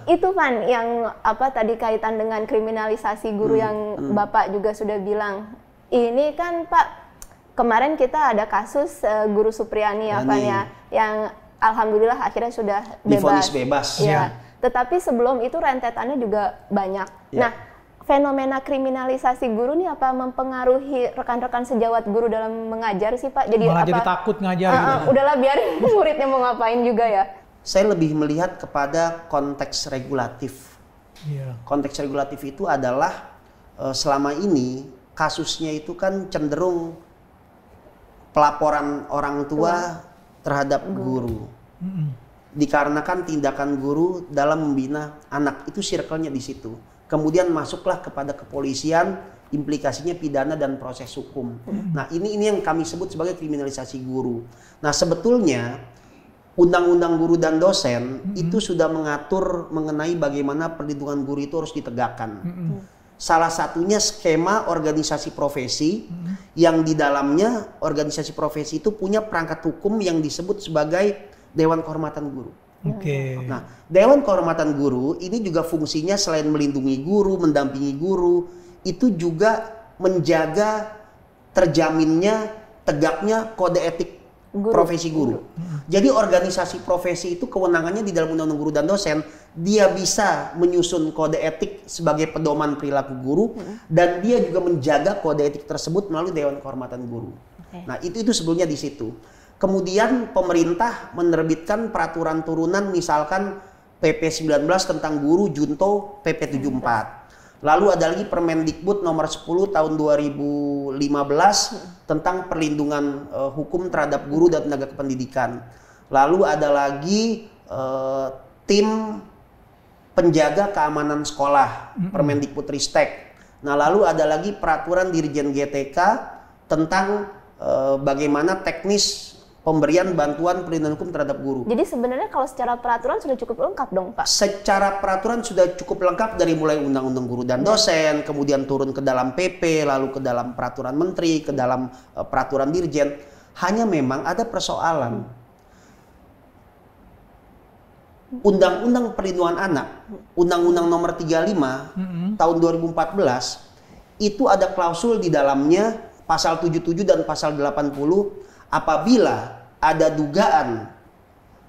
itu Van yang tadi kaitan dengan kriminalisasi guru yang Bapak juga sudah bilang. Ini kan Pak, kemarin kita ada kasus Guru Supriyani ya Van ya, yang alhamdulillah akhirnya sudah divonis bebas. Ya. Tetapi sebelum itu rentetannya juga banyak. Nah, fenomena kriminalisasi guru ini apa mempengaruhi rekan-rekan sejawat guru dalam mengajar sih Pak? Jadi jadi takut ngajar gitu. Udahlah biarin muridnya mau ngapain juga ya. Saya lebih melihat kepada konteks regulatif. Konteks regulatif itu adalah selama ini kasusnya itu kan cenderung pelaporan orang tua terhadap guru. Dikarenakan tindakan guru dalam membina anak, itu circle-nya di situ. Kemudian masuklah kepada kepolisian, implikasinya pidana dan proses hukum. Nah, ini yang kami sebut sebagai kriminalisasi guru. Nah, sebetulnya Undang-Undang Guru dan Dosen itu sudah mengatur mengenai bagaimana perlindungan guru itu harus ditegakkan. Salah satunya skema organisasi profesi yang di dalamnya organisasi profesi itu punya perangkat hukum yang disebut sebagai Dewan Kehormatan Guru. Nah, Dewan Kehormatan Guru ini juga fungsinya selain melindungi guru, mendampingi guru, itu juga menjaga terjaminnya tegaknya kode etik profesi guru. Jadi organisasi profesi itu kewenangannya di dalam Undang-Undang Guru dan Dosen, dia bisa menyusun kode etik sebagai pedoman perilaku guru dan dia juga menjaga kode etik tersebut melalui Dewan Kehormatan Guru. Nah, itu sebelumnya di situ. Kemudian pemerintah menerbitkan peraturan turunan misalkan PP 19 tentang guru junto PP 74. Lalu ada lagi Permendikbud nomor 10 tahun 2015 tentang perlindungan hukum terhadap guru dan tenaga kependidikan. Lalu ada lagi tim penjaga keamanan sekolah, Permendikbud Ristek. Nah, lalu ada lagi peraturan Dirjen GTK tentang bagaimana teknis pemberian bantuan perlindungan hukum terhadap guru. Jadi sebenarnya kalau secara peraturan sudah cukup lengkap dong, Pak? Secara peraturan sudah cukup lengkap dari mulai Undang-Undang Guru dan Dosen, kemudian turun ke dalam PP, lalu ke dalam peraturan menteri, ke dalam peraturan dirjen. Hanya memang ada persoalan. Undang-Undang Perlindungan Anak, Undang-Undang Nomor 35 tahun 2014, itu ada klausul di dalamnya pasal 77 dan pasal 80 apabila ada dugaan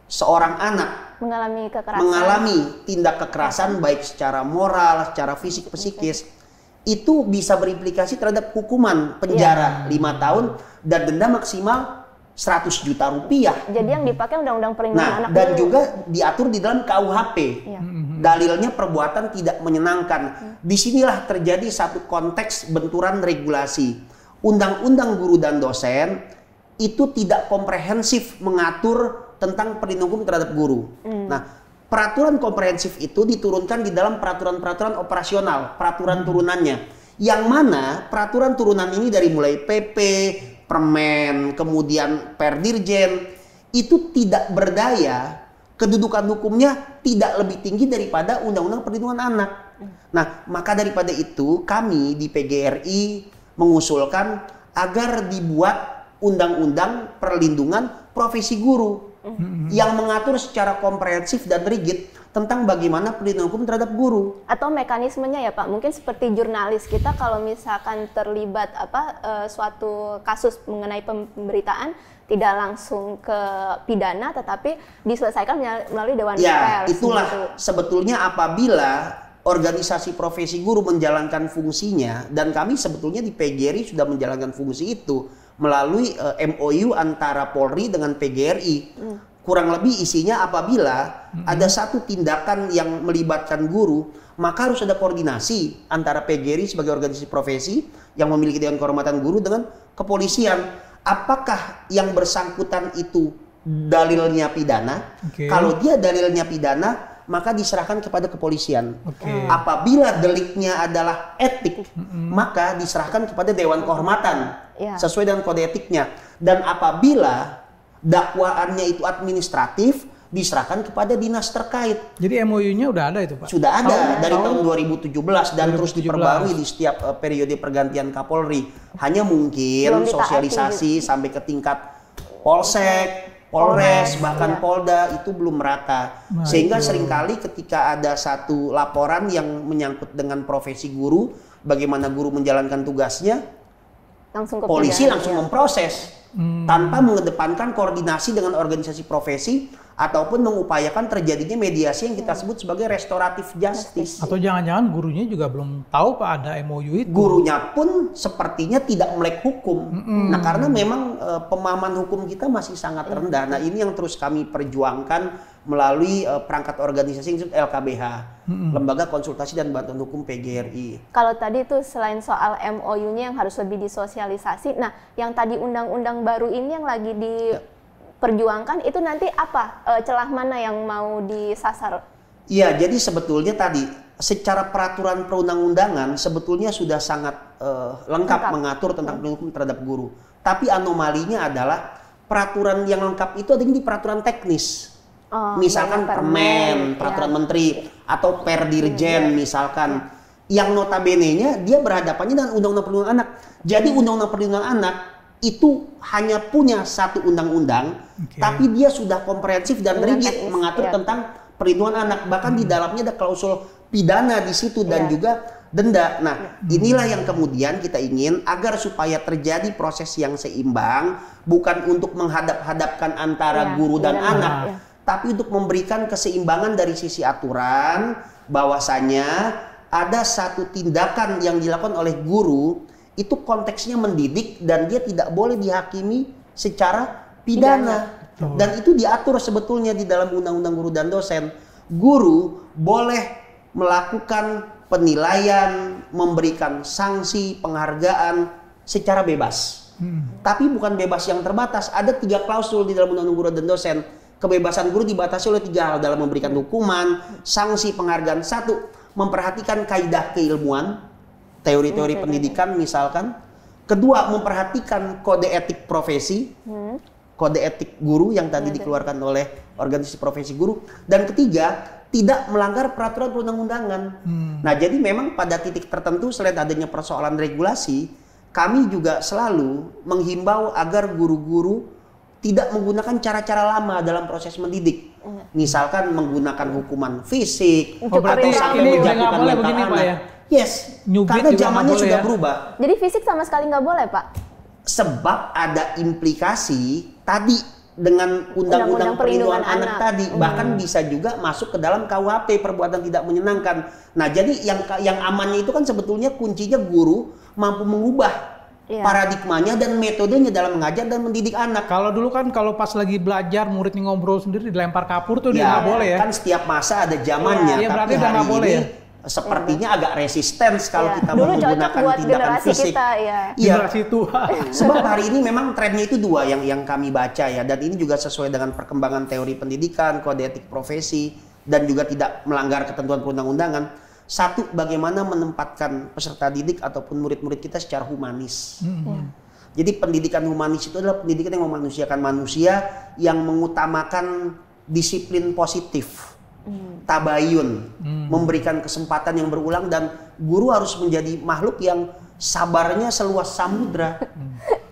seorang anak mengalami tindak kekerasan baik secara moral, secara fisik, psikis, itu bisa berimplikasi terhadap hukuman penjara 5 tahun dan denda maksimal 100 juta rupiah. Jadi yang dipakai Undang-Undang Perlindungan Anak dan juga diatur di dalam KUHP. Dalilnya perbuatan tidak menyenangkan. Disinilah terjadi satu konteks benturan regulasi. Undang-Undang Guru dan Dosen itu tidak komprehensif mengatur tentang perlindungan hukum terhadap guru. Nah, peraturan komprehensif itu diturunkan di dalam peraturan-peraturan operasional, peraturan turunannya. Yang mana peraturan turunan ini dari mulai PP, Permen, kemudian Perdirjen, itu tidak berdaya, kedudukan hukumnya tidak lebih tinggi daripada Undang-Undang Perlindungan Anak. Nah, maka daripada itu kami di PGRI mengusulkan agar dibuat Undang-Undang Perlindungan Profesi Guru yang mengatur secara komprehensif dan rigid tentang bagaimana perlindungan hukum terhadap guru. Atau mekanismenya ya Pak, mungkin seperti jurnalis kita kalau misalkan terlibat suatu kasus mengenai pemberitaan tidak langsung ke pidana tetapi diselesaikan melalui Dewan Pers. Ya, itulah gitu. Sebetulnya apabila organisasi profesi guru menjalankan fungsinya, dan kami sebetulnya di PGRI sudah menjalankan fungsi itu melalui MOU antara Polri dengan PGRI. Kurang lebih isinya apabila ada satu tindakan yang melibatkan guru, maka harus ada koordinasi antara PGRI sebagai organisasi profesi yang memiliki Dewan Kehormatan Guru dengan kepolisian. Apakah yang bersangkutan itu dalilnya pidana? Kalau dia dalilnya pidana, maka diserahkan kepada kepolisian. Apabila deliknya adalah etik, maka diserahkan kepada Dewan Kehormatan sesuai dengan kode etiknya. Dan apabila dakwaannya itu administratif, diserahkan kepada dinas terkait. Jadi MOU-nya udah ada itu Pak? Sudah ada dari tahun 2017 dan terus diperbarui di setiap periode pergantian Kapolri. Hanya mungkin sosialisasi sampai ke tingkat Polsek, Polres, bahkan Polda itu belum merata. Sehingga seringkali ketika ada satu laporan yang menyangkut dengan profesi guru, bagaimana guru menjalankan tugasnya, polisi langsung memproses tanpa mengedepankan koordinasi dengan organisasi profesi ataupun mengupayakan terjadinya mediasi yang kita sebut sebagai restoratif justice. Atau jangan-jangan gurunya juga belum tahu Pak ada MOU itu. Gurunya pun sepertinya tidak melek hukum. Nah, karena memang pemahaman hukum kita masih sangat rendah. Nah, ini yang terus kami perjuangkan melalui perangkat organisasi yang disebut LKBH, Lembaga Konsultasi dan Bantuan Hukum PGRI. Kalau tadi itu selain soal MOU-nya yang harus lebih disosialisasi, nah yang tadi undang-undang baru ini yang lagi diperjuangkan itu nanti apa celah mana yang mau disasar? Iya, jadi sebetulnya tadi secara peraturan perundang-undangan sebetulnya sudah sangat lengkap mengatur tentang perlindungan hukum terhadap guru. Tapi anomalinya adalah peraturan yang lengkap itu ada di peraturan teknis. Misalkan Permen, peraturan menteri atau Perdirjen misalkan, yang notabene-nya dia berhadapannya dengan Undang-Undang Perlindungan Anak. Jadi Undang-Undang Perlindungan Anak itu hanya punya satu undang-undang, tapi dia sudah komprehensif dan rigid mengatur tentang perlindungan anak. Bahkan di dalamnya ada klausul pidana di situ dan juga denda. Nah, inilah yang kemudian kita ingin agar supaya terjadi proses yang seimbang, bukan untuk menghadap-hadapkan antara guru dan anak. Tapi untuk memberikan keseimbangan dari sisi aturan, bahwasanya ada satu tindakan yang dilakukan oleh guru, itu konteksnya mendidik dan dia tidak boleh dihakimi secara pidana. Dan itu diatur sebetulnya di dalam Undang-Undang Guru dan Dosen. Guru boleh melakukan penilaian, memberikan sanksi, penghargaan secara bebas. Tapi bukan bebas yang terbatas. Ada 3 klausul di dalam Undang-Undang Guru dan Dosen. Kebebasan guru dibatasi oleh 3 hal dalam memberikan hukuman, sanksi, penghargaan. 1, memperhatikan kaidah keilmuan, teori-teori pendidikan misalkan. Kedua, memperhatikan kode etik profesi, kode etik guru yang tadi dikeluarkan oleh organisasi profesi guru. Dan ketiga, tidak melanggar peraturan perundang-undangan. Nah, jadi memang pada titik tertentu selain adanya persoalan regulasi, kami juga selalu menghimbau agar guru-guru tidak menggunakan cara-cara lama dalam proses mendidik. Misalkan menggunakan hukuman fisik, berarti ini udah nggak boleh begini Pak ya? Yes, Nyubit karena juga zamannya nggak boleh sudah ya? berubah. Jadi fisik sama sekali nggak boleh, Pak? Sebab ada implikasi tadi dengan undang-undang perlindungan anak tadi, bahkan bisa juga masuk ke dalam KUHP, perbuatan tidak menyenangkan. Nah, jadi yang amannya itu kan sebetulnya kuncinya guru mampu mengubah paradigmanya dan metodenya dalam mengajar dan mendidik anak. Kalau dulu kan kalau pas lagi belajar muridnya ngobrol sendiri dilempar kapur tuh dia nggak boleh ya? Kan setiap masa ada zamannya, Iya, berarti tapi udah hari nggak boleh ini ya? sepertinya agak resistance kalau kita Dulu cocok menggunakan buat tindakan generasi fisik. kita, Generasi tua. Sebab hari ini memang trennya itu dua yang kami baca ya, dan ini juga sesuai dengan perkembangan teori pendidikan, kode etik profesi, dan juga tidak melanggar ketentuan perundang-undangan. Satu, bagaimana menempatkan peserta didik ataupun murid-murid kita secara humanis. Jadi pendidikan humanis itu adalah pendidikan yang memanusiakan manusia, yang mengutamakan disiplin positif, tabayun, memberikan kesempatan yang berulang, dan guru harus menjadi makhluk yang sabarnya seluas samudra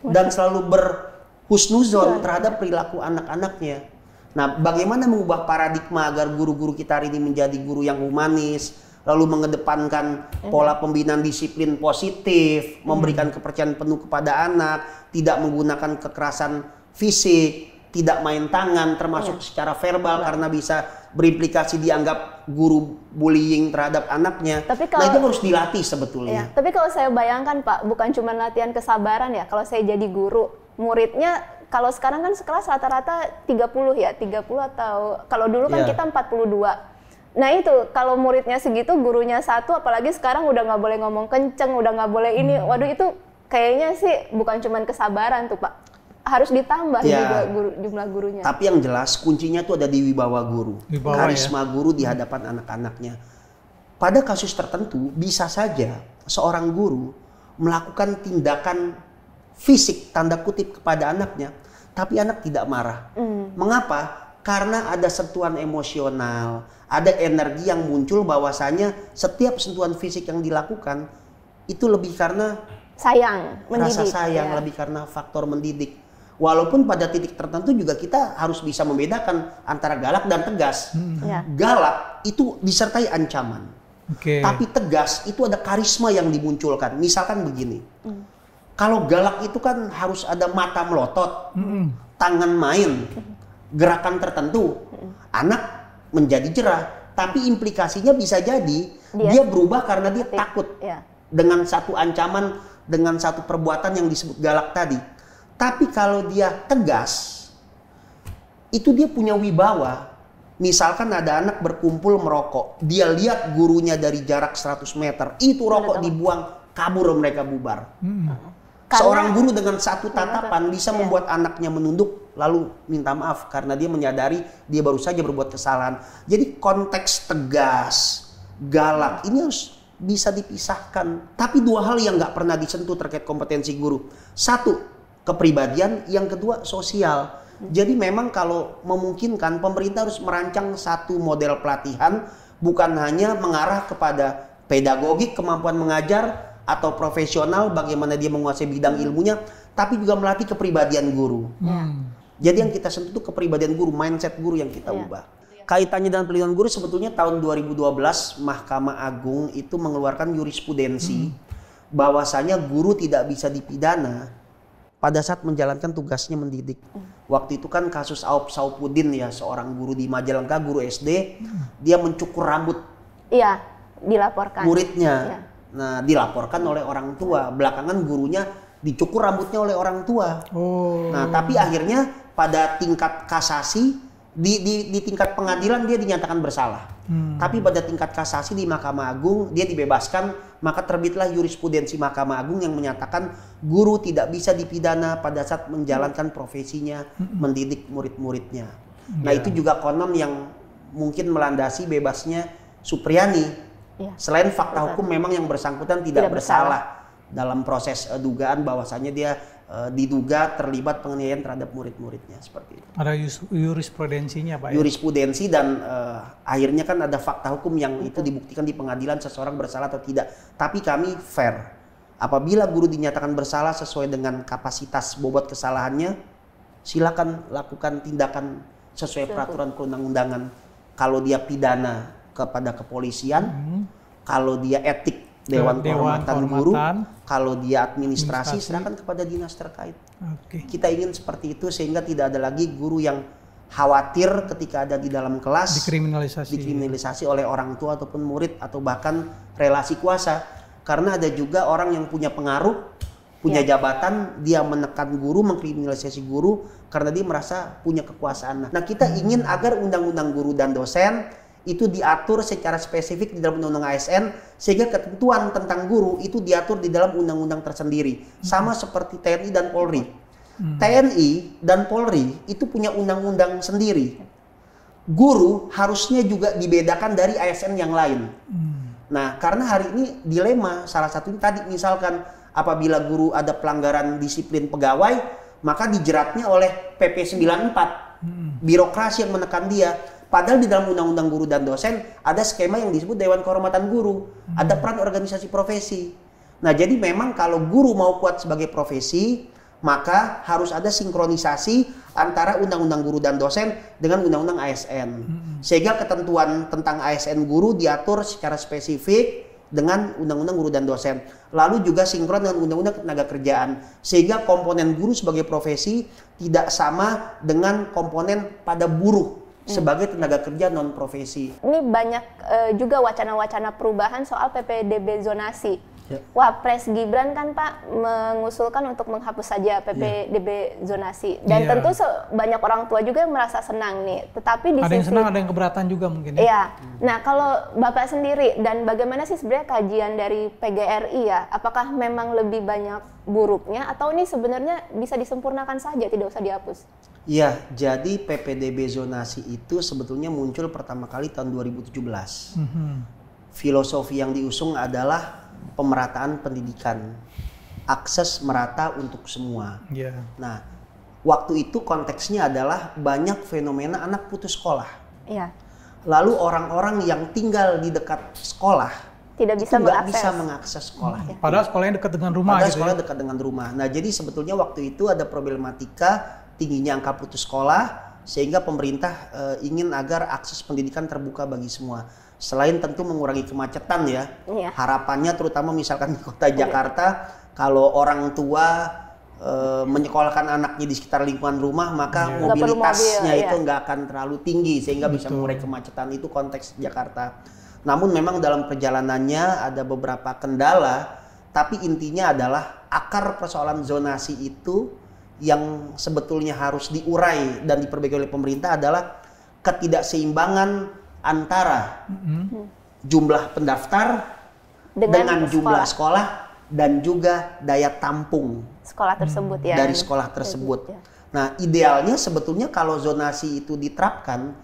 dan selalu berhusnuzon terhadap perilaku anak-anaknya. Nah, bagaimana mengubah paradigma agar guru-guru kita hari ini menjadi guru yang humanis, lalu mengedepankan pola pembinaan disiplin positif, memberikan kepercayaan penuh kepada anak, tidak menggunakan kekerasan fisik, tidak main tangan termasuk secara verbal karena bisa berimplikasi dianggap guru bullying terhadap anaknya. Tapi Nah, itu harus dilatih sebetulnya. Tapi kalau saya bayangkan Pak, bukan cuma latihan kesabaran ya. Kalau saya jadi guru, muridnya kalau sekarang kan sekelas rata-rata 30 ya, 30 atau kalau dulu kan kita 42. Nah itu, kalau muridnya segitu, gurunya satu, apalagi sekarang udah nggak boleh ngomong kenceng, udah nggak boleh ini. Waduh, itu kayaknya sih bukan cuma kesabaran tuh Pak. Harus ditambah juga jumlah gurunya. Tapi yang jelas kuncinya tuh ada di wibawa guru. Karisma guru di hadapan anak-anaknya. Pada kasus tertentu, bisa saja seorang guru melakukan tindakan fisik, tanda kutip, kepada anaknya, tapi anak tidak marah. Mengapa? Karena ada sentuhan emosional, ada energi yang muncul bahwasanya setiap sentuhan fisik yang dilakukan itu lebih karena sayang, mendidik. Rasa sayang, lebih karena faktor mendidik. Walaupun pada titik tertentu juga kita harus bisa membedakan antara galak dan tegas. Galak itu disertai ancaman. Tapi tegas itu ada karisma yang dimunculkan. Misalkan begini. Kalau galak itu kan harus ada mata melotot, tangan main, gerakan tertentu, anak menjadi jerah, tapi implikasinya bisa jadi dia berubah karena dia takut dengan satu ancaman, dengan satu perbuatan yang disebut galak tadi. Tapi kalau dia tegas, itu dia punya wibawa. Misalkan ada anak berkumpul merokok, dia lihat gurunya dari jarak 100 meter, itu rokok dibuang, kabur mereka bubar. Seorang guru dengan satu tatapan bisa membuat anaknya menunduk lalu minta maaf karena dia menyadari dia baru saja berbuat kesalahan. Jadi konteks tegas, galak ini harus bisa dipisahkan. Tapi dua hal yang nggak pernah disentuh terkait kompetensi guru. Satu, kepribadian. Yang kedua, sosial. Jadi memang kalau memungkinkan pemerintah harus merancang satu model pelatihan, bukan hanya mengarah kepada pedagogik, kemampuan mengajar, atau profesional bagaimana dia menguasai bidang ilmunya, tapi juga melatih kepribadian guru. Jadi yang kita sentuh itu kepribadian guru, mindset guru yang kita ubah. Kaitannya dengan pelindungan guru sebetulnya tahun 2012 Mahkamah Agung itu mengeluarkan jurisprudensi bahwasanya guru tidak bisa dipidana pada saat menjalankan tugasnya mendidik. Waktu itu kan kasus Aup Saupudin ya, seorang guru di Majalengka, guru SD, dia mencukur rambut. Iya, dilaporkan. Muridnya. Nah, dilaporkan oleh orang tua. Belakangan gurunya dicukur rambutnya oleh orang tua. Nah, tapi akhirnya pada tingkat kasasi, di tingkat pengadilan dia dinyatakan bersalah. Tapi pada tingkat kasasi di Mahkamah Agung dia dibebaskan, maka terbitlah jurisprudensi Mahkamah Agung yang menyatakan guru tidak bisa dipidana pada saat menjalankan profesinya mendidik murid-muridnya. Nah, itu juga konon yang mungkin melandasi bebasnya Supriyani. Selain fakta hukum memang yang bersangkutan tidak bersalah. dalam proses dugaan bahwasannya dia diduga terlibat penganiayaan terhadap murid-muridnya seperti itu. Ada jurisprudensinya Pak? Jurisprudensi dan akhirnya kan ada fakta hukum yang itu dibuktikan di pengadilan seseorang bersalah atau tidak. Tapi kami fair. Apabila guru dinyatakan bersalah sesuai dengan kapasitas bobot kesalahannya, silakan lakukan tindakan sesuai peraturan perundang-undangan. Kalau dia pidana kepada kepolisian, kalau dia etik Dewan Kehormatan Guru, kalau dia administrasi silakan kepada dinas terkait. Kita ingin seperti itu sehingga tidak ada lagi guru yang khawatir ketika ada di dalam kelas dikriminalisasi oleh orang tua ataupun murid atau bahkan relasi kuasa. Karena ada juga orang yang punya pengaruh, punya jabatan, dia menekan guru, mengkriminalisasi guru karena dia merasa punya kekuasaan. Nah, kita ingin agar undang-undang guru dan dosen itu diatur secara spesifik di dalam undang-undang ASN sehingga ketentuan tentang guru itu diatur di dalam undang-undang tersendiri. Sama seperti TNI dan Polri. TNI dan Polri itu punya undang-undang sendiri. Guru harusnya juga dibedakan dari ASN yang lain. Nah, karena hari ini dilema salah satunya tadi misalkan apabila guru ada pelanggaran disiplin pegawai, maka dijeratnya oleh PP 94. Birokrasi yang menekan dia. Padahal di dalam undang-undang guru dan dosen ada skema yang disebut Dewan Kehormatan Guru. Ada peran organisasi profesi. Nah, jadi memang kalau guru mau kuat sebagai profesi, maka harus ada sinkronisasi antara undang-undang guru dan dosen dengan undang-undang ASN. Sehingga ketentuan tentang ASN guru diatur secara spesifik dengan undang-undang guru dan dosen. Lalu juga sinkron dengan undang-undang tenaga kerjaan. Sehingga komponen guru sebagai profesi tidak sama dengan komponen pada buruh sebagai tenaga kerja non profesi. Ini banyak juga wacana-wacana perubahan soal PPDB zonasi. Wapres Gibran kan Pak mengusulkan untuk menghapus saja PPDB zonasi. Dan tentu banyak orang tua juga yang merasa senang nih. Tetapi di ada yang senang, ada yang keberatan juga mungkin ya. Iya. Nah, kalau Bapak sendiri dan bagaimana sih sebenarnya kajian dari PGRI ya? Apakah memang lebih banyak buruknya atau ini sebenarnya bisa disempurnakan saja, tidak usah dihapus? Ya, jadi PPDB zonasi itu sebetulnya muncul pertama kali tahun 2017. Filosofi yang diusung adalah pemerataan pendidikan, akses merata untuk semua. Nah, waktu itu konteksnya adalah banyak fenomena anak putus sekolah. Lalu orang-orang yang tinggal di dekat sekolah tidak bisa mengakses sekolah. Padahal sekolahnya dekat dengan rumah. Dekat dengan rumah. Nah, jadi sebetulnya waktu itu ada problematika tingginya angka putus sekolah sehingga pemerintah ingin agar akses pendidikan terbuka bagi semua. Selain tentu mengurangi kemacetan ya. Harapannya terutama misalkan di kota Jakarta kalau orang tua menyekolahkan anaknya di sekitar lingkungan rumah maka mobilitasnya itu nggak akan terlalu tinggi sehingga bisa mengurangi kemacetan. Itu konteks Jakarta. Namun memang dalam perjalanannya ada beberapa kendala, tapi intinya adalah akar persoalan zonasi itu yang sebetulnya harus diurai dan diperbaiki oleh pemerintah adalah ketidakseimbangan antara jumlah pendaftar dengan jumlah sekolah dan juga daya tampung sekolah tersebut dari sekolah tersebut. Nah, idealnya sebetulnya kalau zonasi itu diterapkan,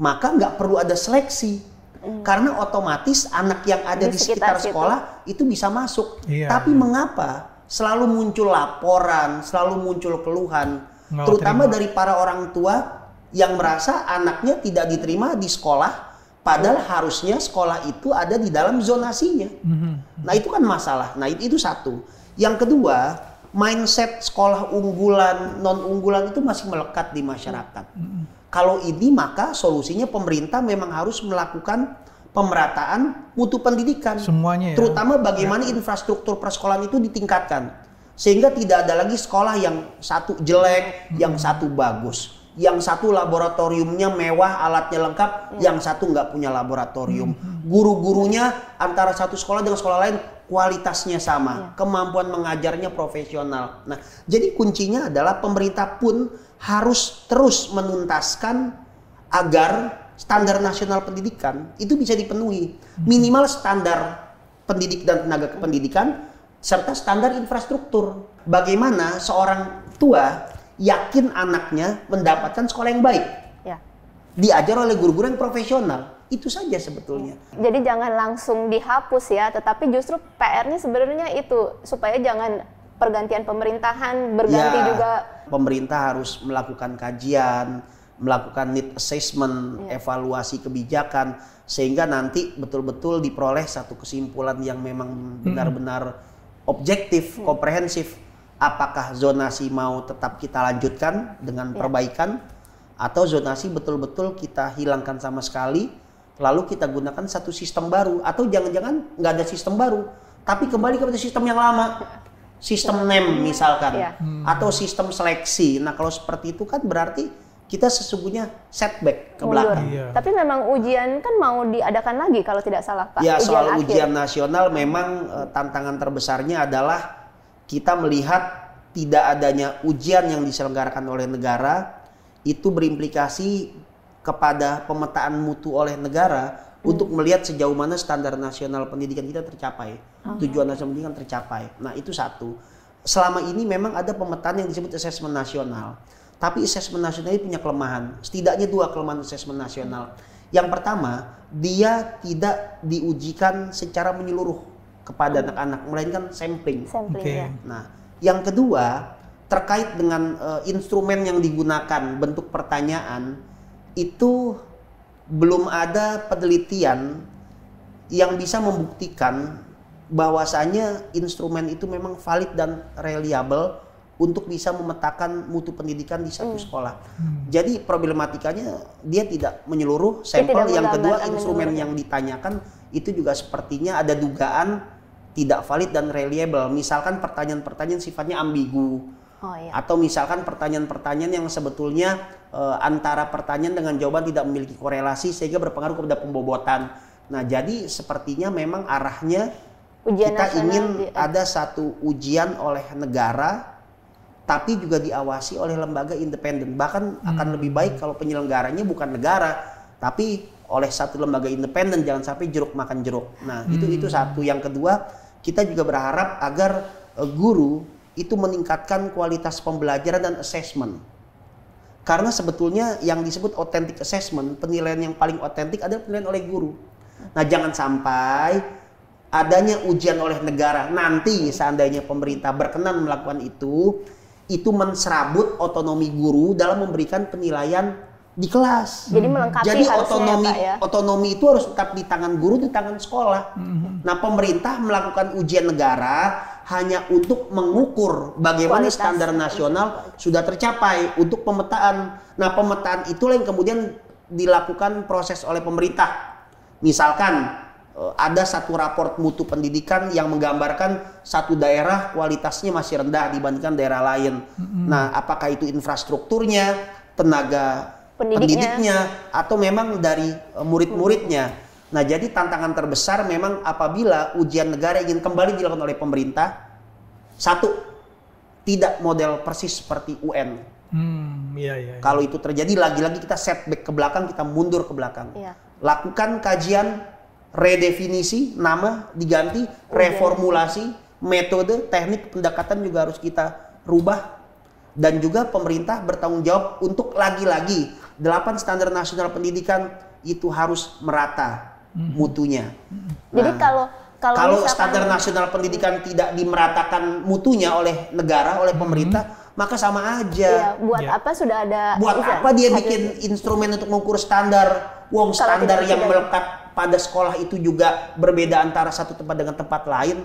maka nggak perlu ada seleksi. Karena otomatis anak yang ada di sekitar sekolah itu bisa masuk. Tapi mengapa selalu muncul laporan, selalu muncul keluhan, terutama dari para orang tua yang merasa anaknya tidak diterima di sekolah, padahal harusnya sekolah itu ada di dalam zonasinya. Nah, itu kan masalah. Nah, itu satu. Yang kedua, mindset sekolah unggulan, non unggulan itu masih melekat di masyarakat. Kalau ini maka solusinya pemerintah memang harus melakukan pemerataan mutu pendidikan. Semuanya ya. Terutama bagaimana infrastruktur persekolahan itu ditingkatkan. Sehingga tidak ada lagi sekolah yang satu jelek, yang satu bagus. Yang satu laboratoriumnya mewah, alatnya lengkap, yang satu nggak punya laboratorium. Guru-gurunya antara satu sekolah dengan sekolah lain kualitasnya sama, kemampuan mengajarnya profesional. Nah, jadi kuncinya adalah pemerintah pun harus terus menuntaskan agar standar nasional pendidikan itu bisa dipenuhi. Minimal standar pendidik dan tenaga kependidikan serta standar infrastruktur. Bagaimana seorang tua yakin anaknya mendapatkan sekolah yang baik, diajar oleh guru-guru yang profesional. Itu saja sebetulnya. Jadi jangan langsung dihapus ya, tetapi justru PR-nya sebenarnya itu supaya jangan pergantian pemerintahan berganti juga. Pemerintah harus melakukan kajian, melakukan need assessment, evaluasi kebijakan, sehingga nanti betul-betul diperoleh satu kesimpulan yang memang benar-benar objektif, komprehensif. Apakah zonasi mau tetap kita lanjutkan dengan perbaikan, atau zonasi betul-betul kita hilangkan sama sekali, lalu kita gunakan satu sistem baru, atau jangan-jangan nggak ada sistem baru, tapi kembali kepada sistem yang lama, sistem NEM misalkan, atau sistem seleksi. Nah kalau seperti itu kan berarti kita sesungguhnya setback ke belakang. Tapi memang ujian kan mau diadakan lagi kalau tidak salah Pak. Ya soal akhir. ujian nasional memang tantangan terbesarnya adalah kita melihat tidak adanya ujian yang diselenggarakan oleh negara itu berimplikasi kepada pemetaan mutu oleh negara untuk melihat sejauh mana standar nasional pendidikan kita tercapai, tujuan nasional pendidikan tercapai. Nah itu satu. Selama ini memang ada pemetaan yang disebut asesmen nasional, tapi asesmen nasional ini punya kelemahan. Setidaknya 2 kelemahan asesmen nasional. Yang pertama, dia tidak diujikan secara menyeluruh kepada anak-anak, melainkan sampling. Ya. Nah, yang kedua terkait dengan instrumen yang digunakan, bentuk pertanyaan itu belum ada penelitian yang bisa membuktikan bahwasanya instrumen itu memang valid dan reliable untuk bisa memetakan mutu pendidikan di satu sekolah. Jadi problematikanya dia tidak menyeluruh sampel. Yang kedua, instrumen yang ditanyakan itu juga sepertinya ada dugaan tidak valid dan reliable. Misalkan pertanyaan-pertanyaan sifatnya ambigu. Atau misalkan pertanyaan-pertanyaan yang sebetulnya antara pertanyaan dengan jawaban tidak memiliki korelasi sehingga berpengaruh kepada pembobotan. Nah jadi sepertinya memang arahnya kita ingin ada satu ujian oleh negara tapi juga diawasi oleh lembaga independen. Bahkan akan lebih baik kalau penyelenggaranya bukan negara tapi oleh satu lembaga independen, jangan sampai jeruk makan jeruk. Nah itu satu. Yang kedua, kita juga berharap agar guru itu meningkatkan kualitas pembelajaran dan assessment. Karena sebetulnya yang disebut authentic assessment, penilaian yang paling otentik adalah penilaian oleh guru. Nah jangan sampai adanya ujian oleh negara, nanti seandainya pemerintah berkenan melakukan itu menserabut otonomi guru dalam memberikan penilaian di kelas. Jadi melengkapi. Jadi harusnya, otonomi itu harus tetap di tangan guru, di tangan sekolah. Nah pemerintah melakukan ujian negara hanya untuk mengukur bagaimana kualitas standar nasional sudah tercapai untuk pemetaan. Nah pemetaan itulah yang kemudian dilakukan proses oleh pemerintah. Misalkan ada satu raport mutu pendidikan yang menggambarkan satu daerah kualitasnya masih rendah dibandingkan daerah lain. Nah apakah itu infrastrukturnya, tenaga pendidiknya, atau memang dari murid-muridnya. Nah jadi tantangan terbesar memang apabila ujian negara ingin kembali dilakukan oleh pemerintah, satu, tidak model persis seperti UN. Kalau itu terjadi lagi-lagi kita setback ke belakang, kita mundur ke belakang. Lakukan kajian, redefinisi, nama diganti, reformulasi, metode, teknik, pendekatan juga harus kita rubah. Dan juga pemerintah bertanggung jawab untuk lagi-lagi 8 standar nasional pendidikan itu harus merata mutunya. Jadi kalau standar nasional pendidikan tidak dimeratakan mutunya oleh negara, oleh pemerintah, maka sama aja. Buat apa sudah ada? Buat apa dia bikin instrumen untuk mengukur standar? Wong standar yang melekat pada sekolah itu juga berbeda antara satu tempat dengan tempat lain.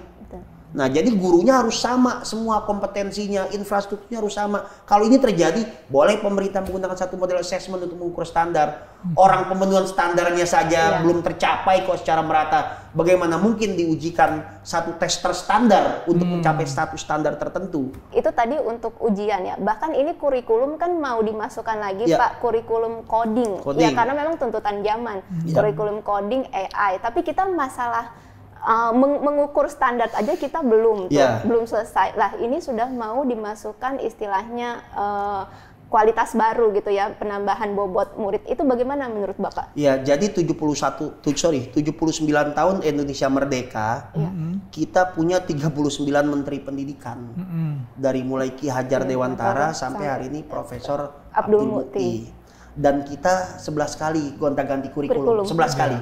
Nah, jadi gurunya harus sama, semua kompetensinya, infrastrukturnya harus sama. Kalau ini terjadi, boleh pemerintah menggunakan satu model assessment untuk mengukur standar. Orang pemenuhan standarnya saja belum tercapai kok secara merata. Bagaimana mungkin diujikan satu tes terstandar untuk mencapai status standar tertentu? Itu tadi untuk ujian ya. Bahkan ini kurikulum kan mau dimasukkan lagi Pak, kurikulum coding. Ya karena memang tuntutan zaman. Kurikulum coding AI. Tapi kita masalah mengukur standar aja kita belum selesai. Lah ini sudah mau dimasukkan istilahnya kualitas baru gitu ya, penambahan bobot murid. Itu bagaimana menurut Bapak? Ya, jadi 79 tahun Indonesia merdeka, kita punya 39 menteri pendidikan. Dari mulai Ki Hajar Dewantara sampai hari ini Profesor Abdul Muti. dan kita 11 kali gonta-ganti kurikulum. 11 kali.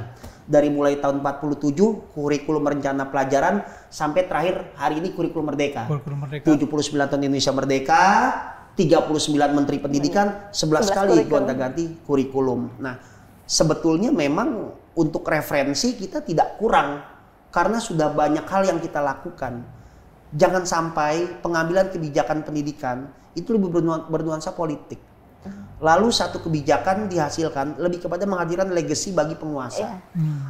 Dari mulai tahun 47 kurikulum rencana pelajaran sampai terakhir hari ini kurikulum merdeka. 79 tahun Indonesia merdeka, 39 menteri pendidikan, 11 kali gonta-ganti kurikulum. Nah, sebetulnya memang untuk referensi kita tidak kurang karena sudah banyak hal yang kita lakukan. Jangan sampai pengambilan kebijakan pendidikan itu lebih bernuansa politik. Lalu satu kebijakan dihasilkan lebih kepada menghadirkan legacy bagi penguasa.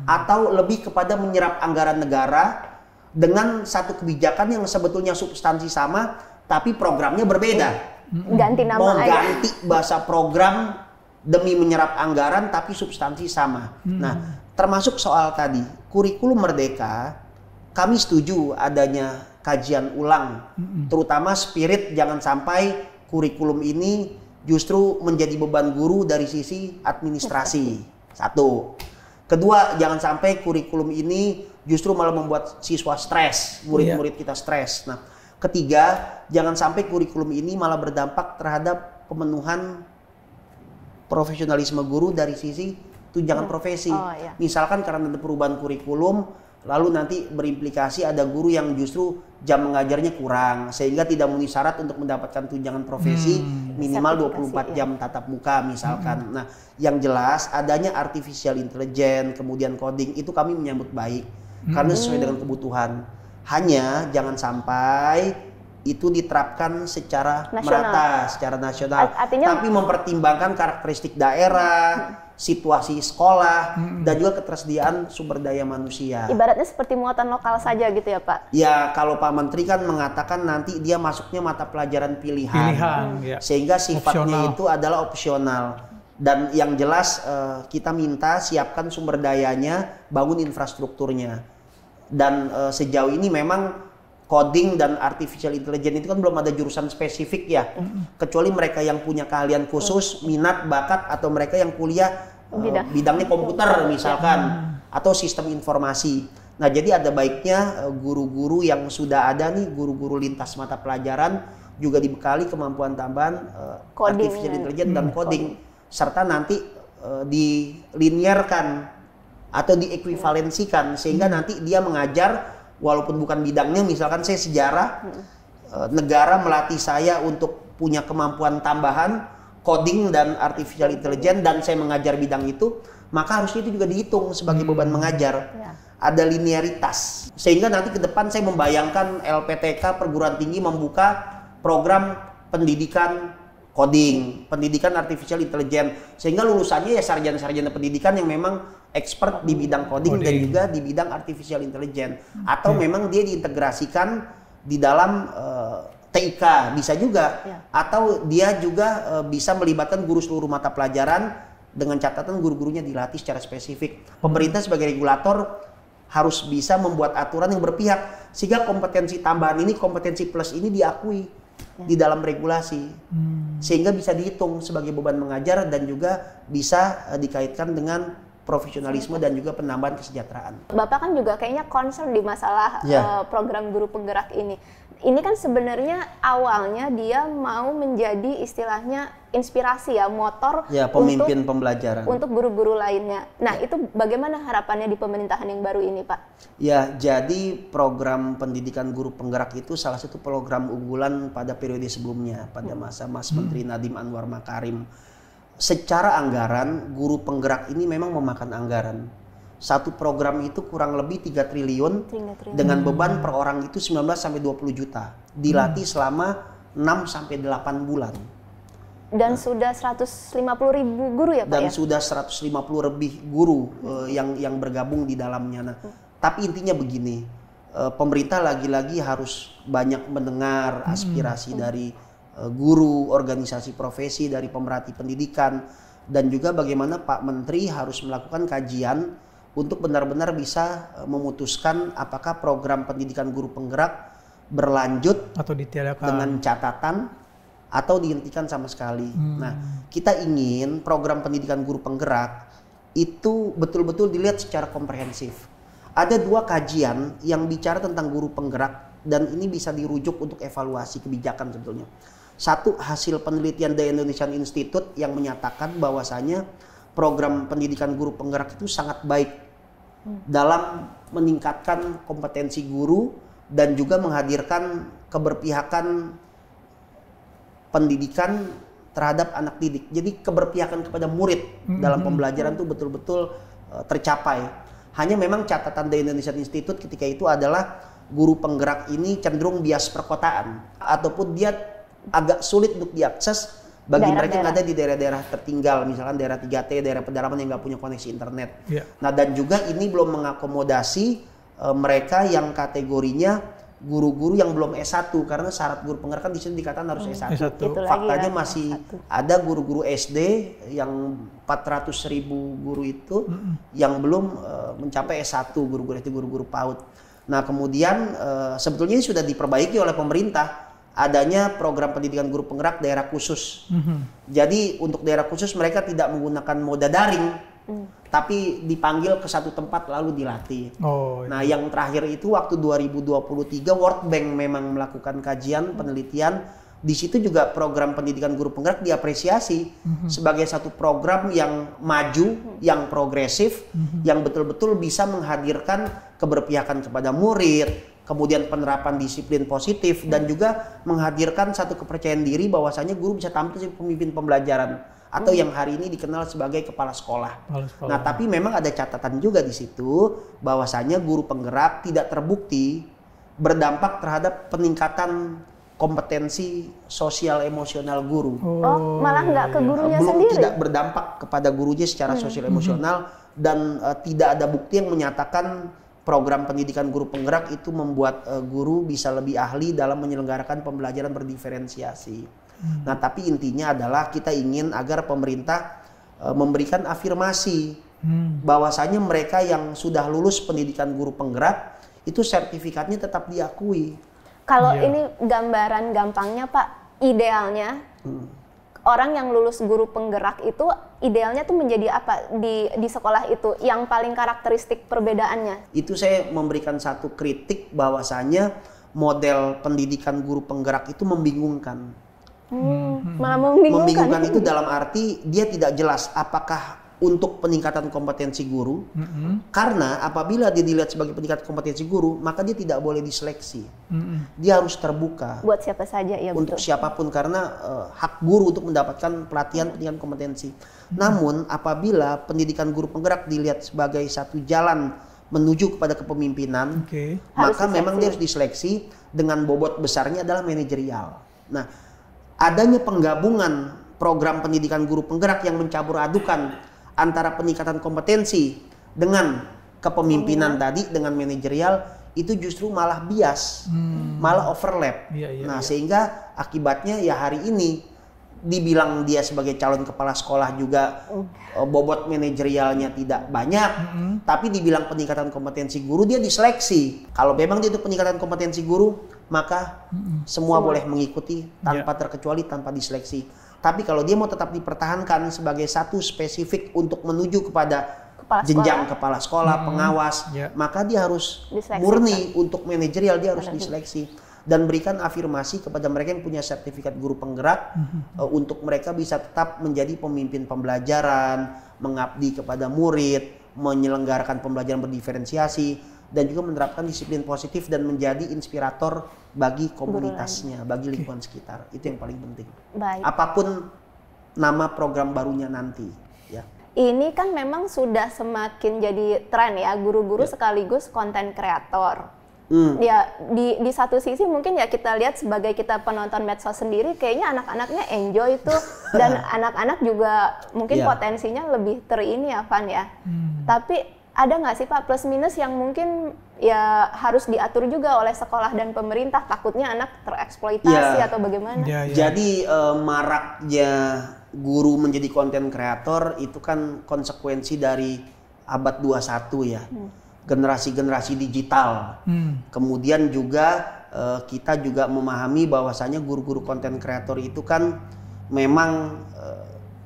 Atau lebih kepada menyerap anggaran negara dengan satu kebijakan yang sebetulnya substansi sama tapi programnya berbeda. Ganti nama mau aja. Ganti bahasa program demi menyerap anggaran tapi substansi sama. Nah, termasuk soal tadi kurikulum merdeka, kami setuju adanya kajian ulang, terutama spirit jangan sampai kurikulum ini justru menjadi beban guru dari sisi administrasi. Satu. Kedua, jangan sampai kurikulum ini justru malah membuat siswa stres, murid-murid kita stres. Nah, ketiga, jangan sampai kurikulum ini malah berdampak terhadap pemenuhan profesionalisme guru dari sisi tunjangan profesi. Misalkan karena ada perubahan kurikulum, lalu nanti berimplikasi ada guru yang justru jam mengajarnya kurang sehingga tidak memenuhi syarat untuk mendapatkan tunjangan profesi minimal 24 jam tatap muka misalkan. Nah, yang jelas adanya artificial intelligence kemudian coding itu kami menyambut baik karena sesuai dengan kebutuhan. Hanya jangan sampai itu diterapkan secara merata, secara nasional. Tapi mempertimbangkan karakteristik daerah, situasi sekolah, dan juga ketersediaan sumber daya manusia. Ibaratnya seperti muatan lokal saja gitu ya Pak? Ya, kalau Pak Menteri kan mengatakan nanti dia masuknya mata pelajaran pilihan sehingga sifatnya itu adalah opsional. Dan yang jelas kita minta siapkan sumber dayanya, bangun infrastrukturnya. Dan sejauh ini memang coding dan artificial intelligence itu kan belum ada jurusan spesifik ya, kecuali mereka yang punya keahlian khusus, minat, bakat, atau mereka yang kuliah bidangnya komputer misalkan, atau sistem informasi. Nah, jadi ada baiknya guru-guru yang sudah ada nih, guru-guru lintas mata pelajaran juga dibekali kemampuan tambahan artificial intelligence dan coding, serta nanti dilinearkan atau diekuivalensikan sehingga nanti dia mengajar walaupun bukan bidangnya, misalkan saya sejarah, negara melatih saya untuk punya kemampuan tambahan coding dan artificial intelligence dan saya mengajar bidang itu, maka harusnya itu juga dihitung sebagai beban mengajar. Ada linearitas. Sehingga nanti ke depan saya membayangkan LPTK perguruan tinggi membuka program pendidikan coding, pendidikan artificial intelligence, sehingga lulusannya ya sarjana-sarjana pendidikan yang memang expert di bidang coding dan juga di bidang artificial intelligence, atau memang dia diintegrasikan di dalam TIK bisa juga, atau dia juga bisa melibatkan guru seluruh mata pelajaran dengan catatan guru-gurunya dilatih secara spesifik. Pemerintah sebagai regulator harus bisa membuat aturan yang berpihak sehingga kompetensi tambahan ini, kompetensi plus ini diakui di dalam regulasi, sehingga bisa dihitung sebagai beban mengajar dan juga bisa dikaitkan dengan profesionalisme dan juga penambahan kesejahteraan. Bapak kan juga kayaknya concern di masalah program guru penggerak ini. Ini kan sebenarnya awalnya dia mau menjadi istilahnya inspirasi ya, motor pemimpin pembelajaran untuk guru-guru lainnya. Nah, itu bagaimana harapannya di pemerintahan yang baru ini, Pak? Ya, jadi program pendidikan guru penggerak itu salah satu program unggulan pada periode sebelumnya, pada masa Mas Menteri Nadiem Anwar Makarim. Secara anggaran, guru penggerak ini memang memakan anggaran. Satu program itu kurang lebih 3 triliun dengan beban per orang itu 19-20 juta. Dilatih selama 6-8 bulan. Dan sudah 150.000 guru ya Pak dan ya? Sudah 150 lebih guru yang bergabung di dalamnya. Nah, tapi intinya begini, pemerintah lagi-lagi harus banyak mendengar aspirasi dari guru, organisasi profesi, dari pemerhati pendidikan, dan juga bagaimana Pak Menteri harus melakukan kajian untuk benar-benar bisa memutuskan apakah program pendidikan guru penggerak berlanjut atau ditiadakan dengan catatan atau dihentikan sama sekali. Nah, kita ingin program pendidikan guru penggerak itu betul-betul dilihat secara komprehensif. Ada 2 kajian yang bicara tentang guru penggerak dan ini bisa dirujuk untuk evaluasi kebijakan sebetulnya. Satu, hasil penelitian dari Indonesian Institute yang menyatakan bahwasanya program pendidikan guru penggerak itu sangat baik dalam meningkatkan kompetensi guru dan juga menghadirkan keberpihakan pendidikan terhadap anak didik. Jadi keberpihakan kepada murid dalam pembelajaran itu betul-betul tercapai. Hanya memang catatan dari Indonesian Institute ketika itu adalah guru penggerak ini cenderung bias perkotaan ataupun dia agak sulit untuk diakses bagi mereka yang ada di daerah-daerah tertinggal, misalkan daerah 3T, daerah pedalaman yang nggak punya koneksi internet. Nah, dan juga ini belum mengakomodasi mereka yang kategorinya guru-guru yang belum S1, karena syarat guru penggerak kan di sini dikatakan harus S1. Faktanya masih ada guru-guru SD yang 400.000 guru itu yang belum mencapai S1, guru-guru itu guru-guru PAUD. Nah, kemudian sebetulnya ini sudah diperbaiki oleh pemerintah, adanya program pendidikan guru penggerak daerah khusus. Jadi untuk daerah khusus mereka tidak menggunakan moda daring, tapi dipanggil ke satu tempat lalu dilatih. Nah, yang terakhir itu waktu 2023 World Bank memang melakukan kajian penelitian. Di situ juga program pendidikan guru penggerak diapresiasi sebagai satu program yang maju, yang progresif, yang betul-betul bisa menghadirkan keberpihakan kepada murid, kemudian penerapan disiplin positif, dan juga menghadirkan satu kepercayaan diri bahwasanya guru bisa tampil sebagai pemimpin pembelajaran atau yang hari ini dikenal sebagai kepala sekolah. Nah, tapi memang ada catatan juga di situ bahwasanya guru penggerak tidak terbukti berdampak terhadap peningkatan kompetensi sosial emosional guru. Malah nggak ke gurunya belum sendiri? Tidak berdampak kepada gurunya secara sosial emosional, dan tidak ada bukti yang menyatakan program pendidikan guru penggerak itu membuat guru bisa lebih ahli dalam menyelenggarakan pembelajaran berdiferensiasi. Nah, tapi intinya adalah kita ingin agar pemerintah memberikan afirmasi bahwasanya mereka yang sudah lulus pendidikan guru penggerak itu sertifikatnya tetap diakui. Kalau ini gambaran gampangnya Pak, idealnya orang yang lulus guru penggerak itu idealnya tuh menjadi apa di sekolah itu yang paling karakteristik perbedaannya? Itu saya memberikan satu kritik bahwasanya model pendidikan guru penggerak itu membingungkan. Malah membingungkan. Membingungkan itu dalam arti dia tidak jelas apakah untuk peningkatan kompetensi guru, karena apabila dia dilihat sebagai peningkatan kompetensi guru, maka dia tidak boleh diseleksi. Dia harus terbuka. Buat siapa saja, ya untuk betul. siapapun, karena hak guru untuk mendapatkan pelatihan pendidikan kompetensi. Namun apabila pendidikan guru penggerak dilihat sebagai satu jalan menuju kepada kepemimpinan, maka memang dia harus diseleksi dengan bobot besarnya adalah manajerial. Nah, adanya penggabungan program pendidikan guru penggerak yang mencampur adukan antara peningkatan kompetensi dengan kepemimpinan tadi dengan manajerial, itu justru malah bias, malah overlap. Sehingga akibatnya ya hari ini dibilang dia sebagai calon kepala sekolah juga bobot manajerialnya tidak banyak, tapi dibilang peningkatan kompetensi guru dia diseleksi. Kalau memang dia itu peningkatan kompetensi guru, maka semua boleh mengikuti tanpa terkecuali, tanpa diseleksi. Tapi kalau dia mau tetap dipertahankan sebagai satu spesifik untuk menuju kepada jenjang kepala sekolah, pengawas, maka dia harus murni untuk manajerial, dia harus diseleksi. Dan berikan afirmasi kepada mereka yang punya sertifikat guru penggerak untuk mereka bisa tetap menjadi pemimpin pembelajaran, mengabdi kepada murid, menyelenggarakan pembelajaran berdiferensiasi, dan juga menerapkan disiplin positif dan menjadi inspirator bagi komunitasnya, bagi lingkungan sekitar. Itu yang paling penting. Baik. Apapun nama program barunya nanti, ya. Ini kan memang sudah semakin jadi tren ya, guru-guru sekaligus konten kreator. Ya, di satu sisi mungkin ya kita lihat sebagai kita penonton medsos sendiri, kayaknya anak-anaknya enjoy itu dan anak-anak juga mungkin potensinya lebih terini ya, Van ya. Tapi ada nggak sih Pak plus minus yang mungkin ya harus diatur juga oleh sekolah dan pemerintah, takutnya anak tereksploitasi atau bagaimana? Jadi maraknya guru menjadi konten kreator itu kan konsekuensi dari abad 21 ya. Generasi-generasi digital. Kemudian juga kita juga memahami bahwasanya guru-guru konten kreator itu kan memang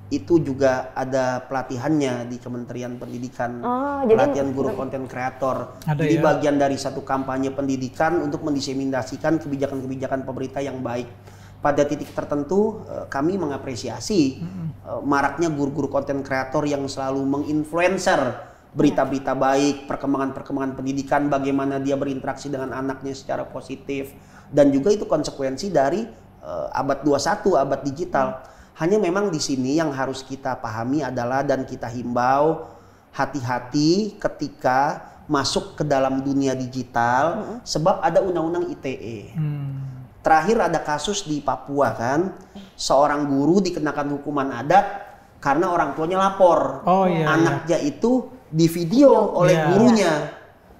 itu juga ada pelatihannya di Kementerian Pendidikan, pelatihan guru konten kreator. Jadi bagian dari satu kampanye pendidikan untuk mendiseminasikan kebijakan-kebijakan pemerintah yang baik. pada titik tertentu kami mengapresiasi maraknya guru-guru konten kreator yang selalu menginfluencer berita-berita baik, perkembangan-perkembangan pendidikan, bagaimana dia berinteraksi dengan anaknya secara positif, dan juga itu konsekuensi dari abad 21, abad digital. Hanya memang di sini yang harus kita pahami adalah dan kita himbau hati-hati ketika masuk ke dalam dunia digital, sebab ada undang-undang ITE. Terakhir ada kasus di Papua kan, seorang guru dikenakan hukuman adat karena orang tuanya lapor. Anaknya itu di video oleh gurunya.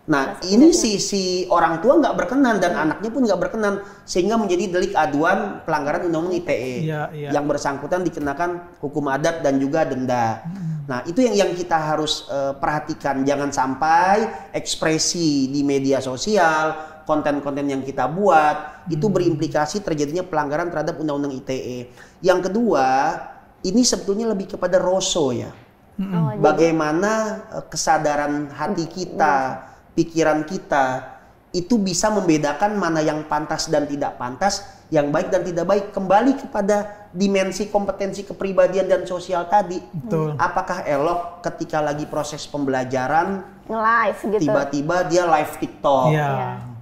Nah ini si orang tua nggak berkenan dan anaknya pun nggak berkenan, sehingga menjadi delik aduan pelanggaran undang-undang ITE. Yang bersangkutan dikenakan hukum adat dan juga denda. Nah itu yang kita harus perhatikan, jangan sampai ekspresi di media sosial, konten-konten yang kita buat itu berimplikasi terjadinya pelanggaran terhadap undang-undang ITE. Yang kedua, ini sebetulnya lebih kepada roso ya. Bagaimana kesadaran hati kita, pikiran kita itu bisa membedakan mana yang pantas dan tidak pantas, yang baik dan tidak baik. Kembali kepada dimensi kompetensi kepribadian dan sosial tadi. Apakah elok ketika lagi proses pembelajaran nge-live gitu, tiba-tiba dia live TikTok,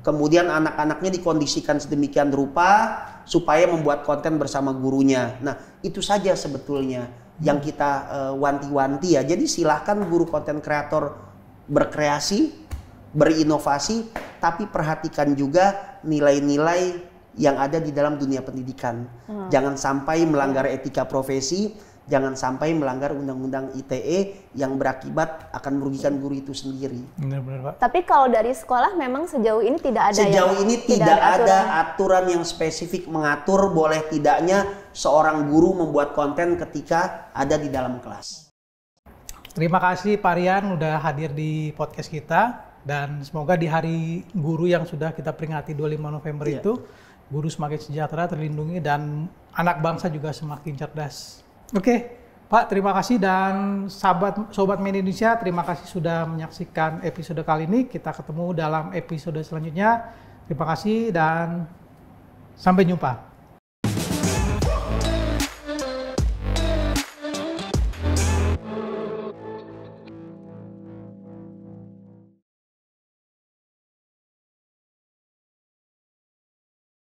kemudian anak-anaknya dikondisikan sedemikian rupa supaya membuat konten bersama gurunya. Nah itu saja sebetulnya yang kita wanti-wanti ya. Jadi silahkan guru konten kreator berkreasi, berinovasi, tapi perhatikan juga nilai-nilai yang ada di dalam dunia pendidikan. Jangan sampai melanggar etika profesi, jangan sampai melanggar undang-undang ITE yang berakibat akan merugikan guru itu sendiri. Benar-benar, Pak. Tapi kalau dari sekolah memang sejauh ini tidak ada. Sejauh ini tidak ada aturan yang spesifik mengatur boleh tidaknya seorang guru membuat konten ketika ada di dalam kelas. Terima kasih Pak Rian udah hadir di podcast kita, dan semoga di hari guru yang sudah kita peringati 25 November itu guru semakin sejahtera, terlindungi, dan anak bangsa juga semakin cerdas. Oke, Pak, terima kasih, dan Sobat Media Indonesia, terima kasih sudah menyaksikan episode kali ini. Kita ketemu dalam episode selanjutnya. Terima kasih dan sampai jumpa.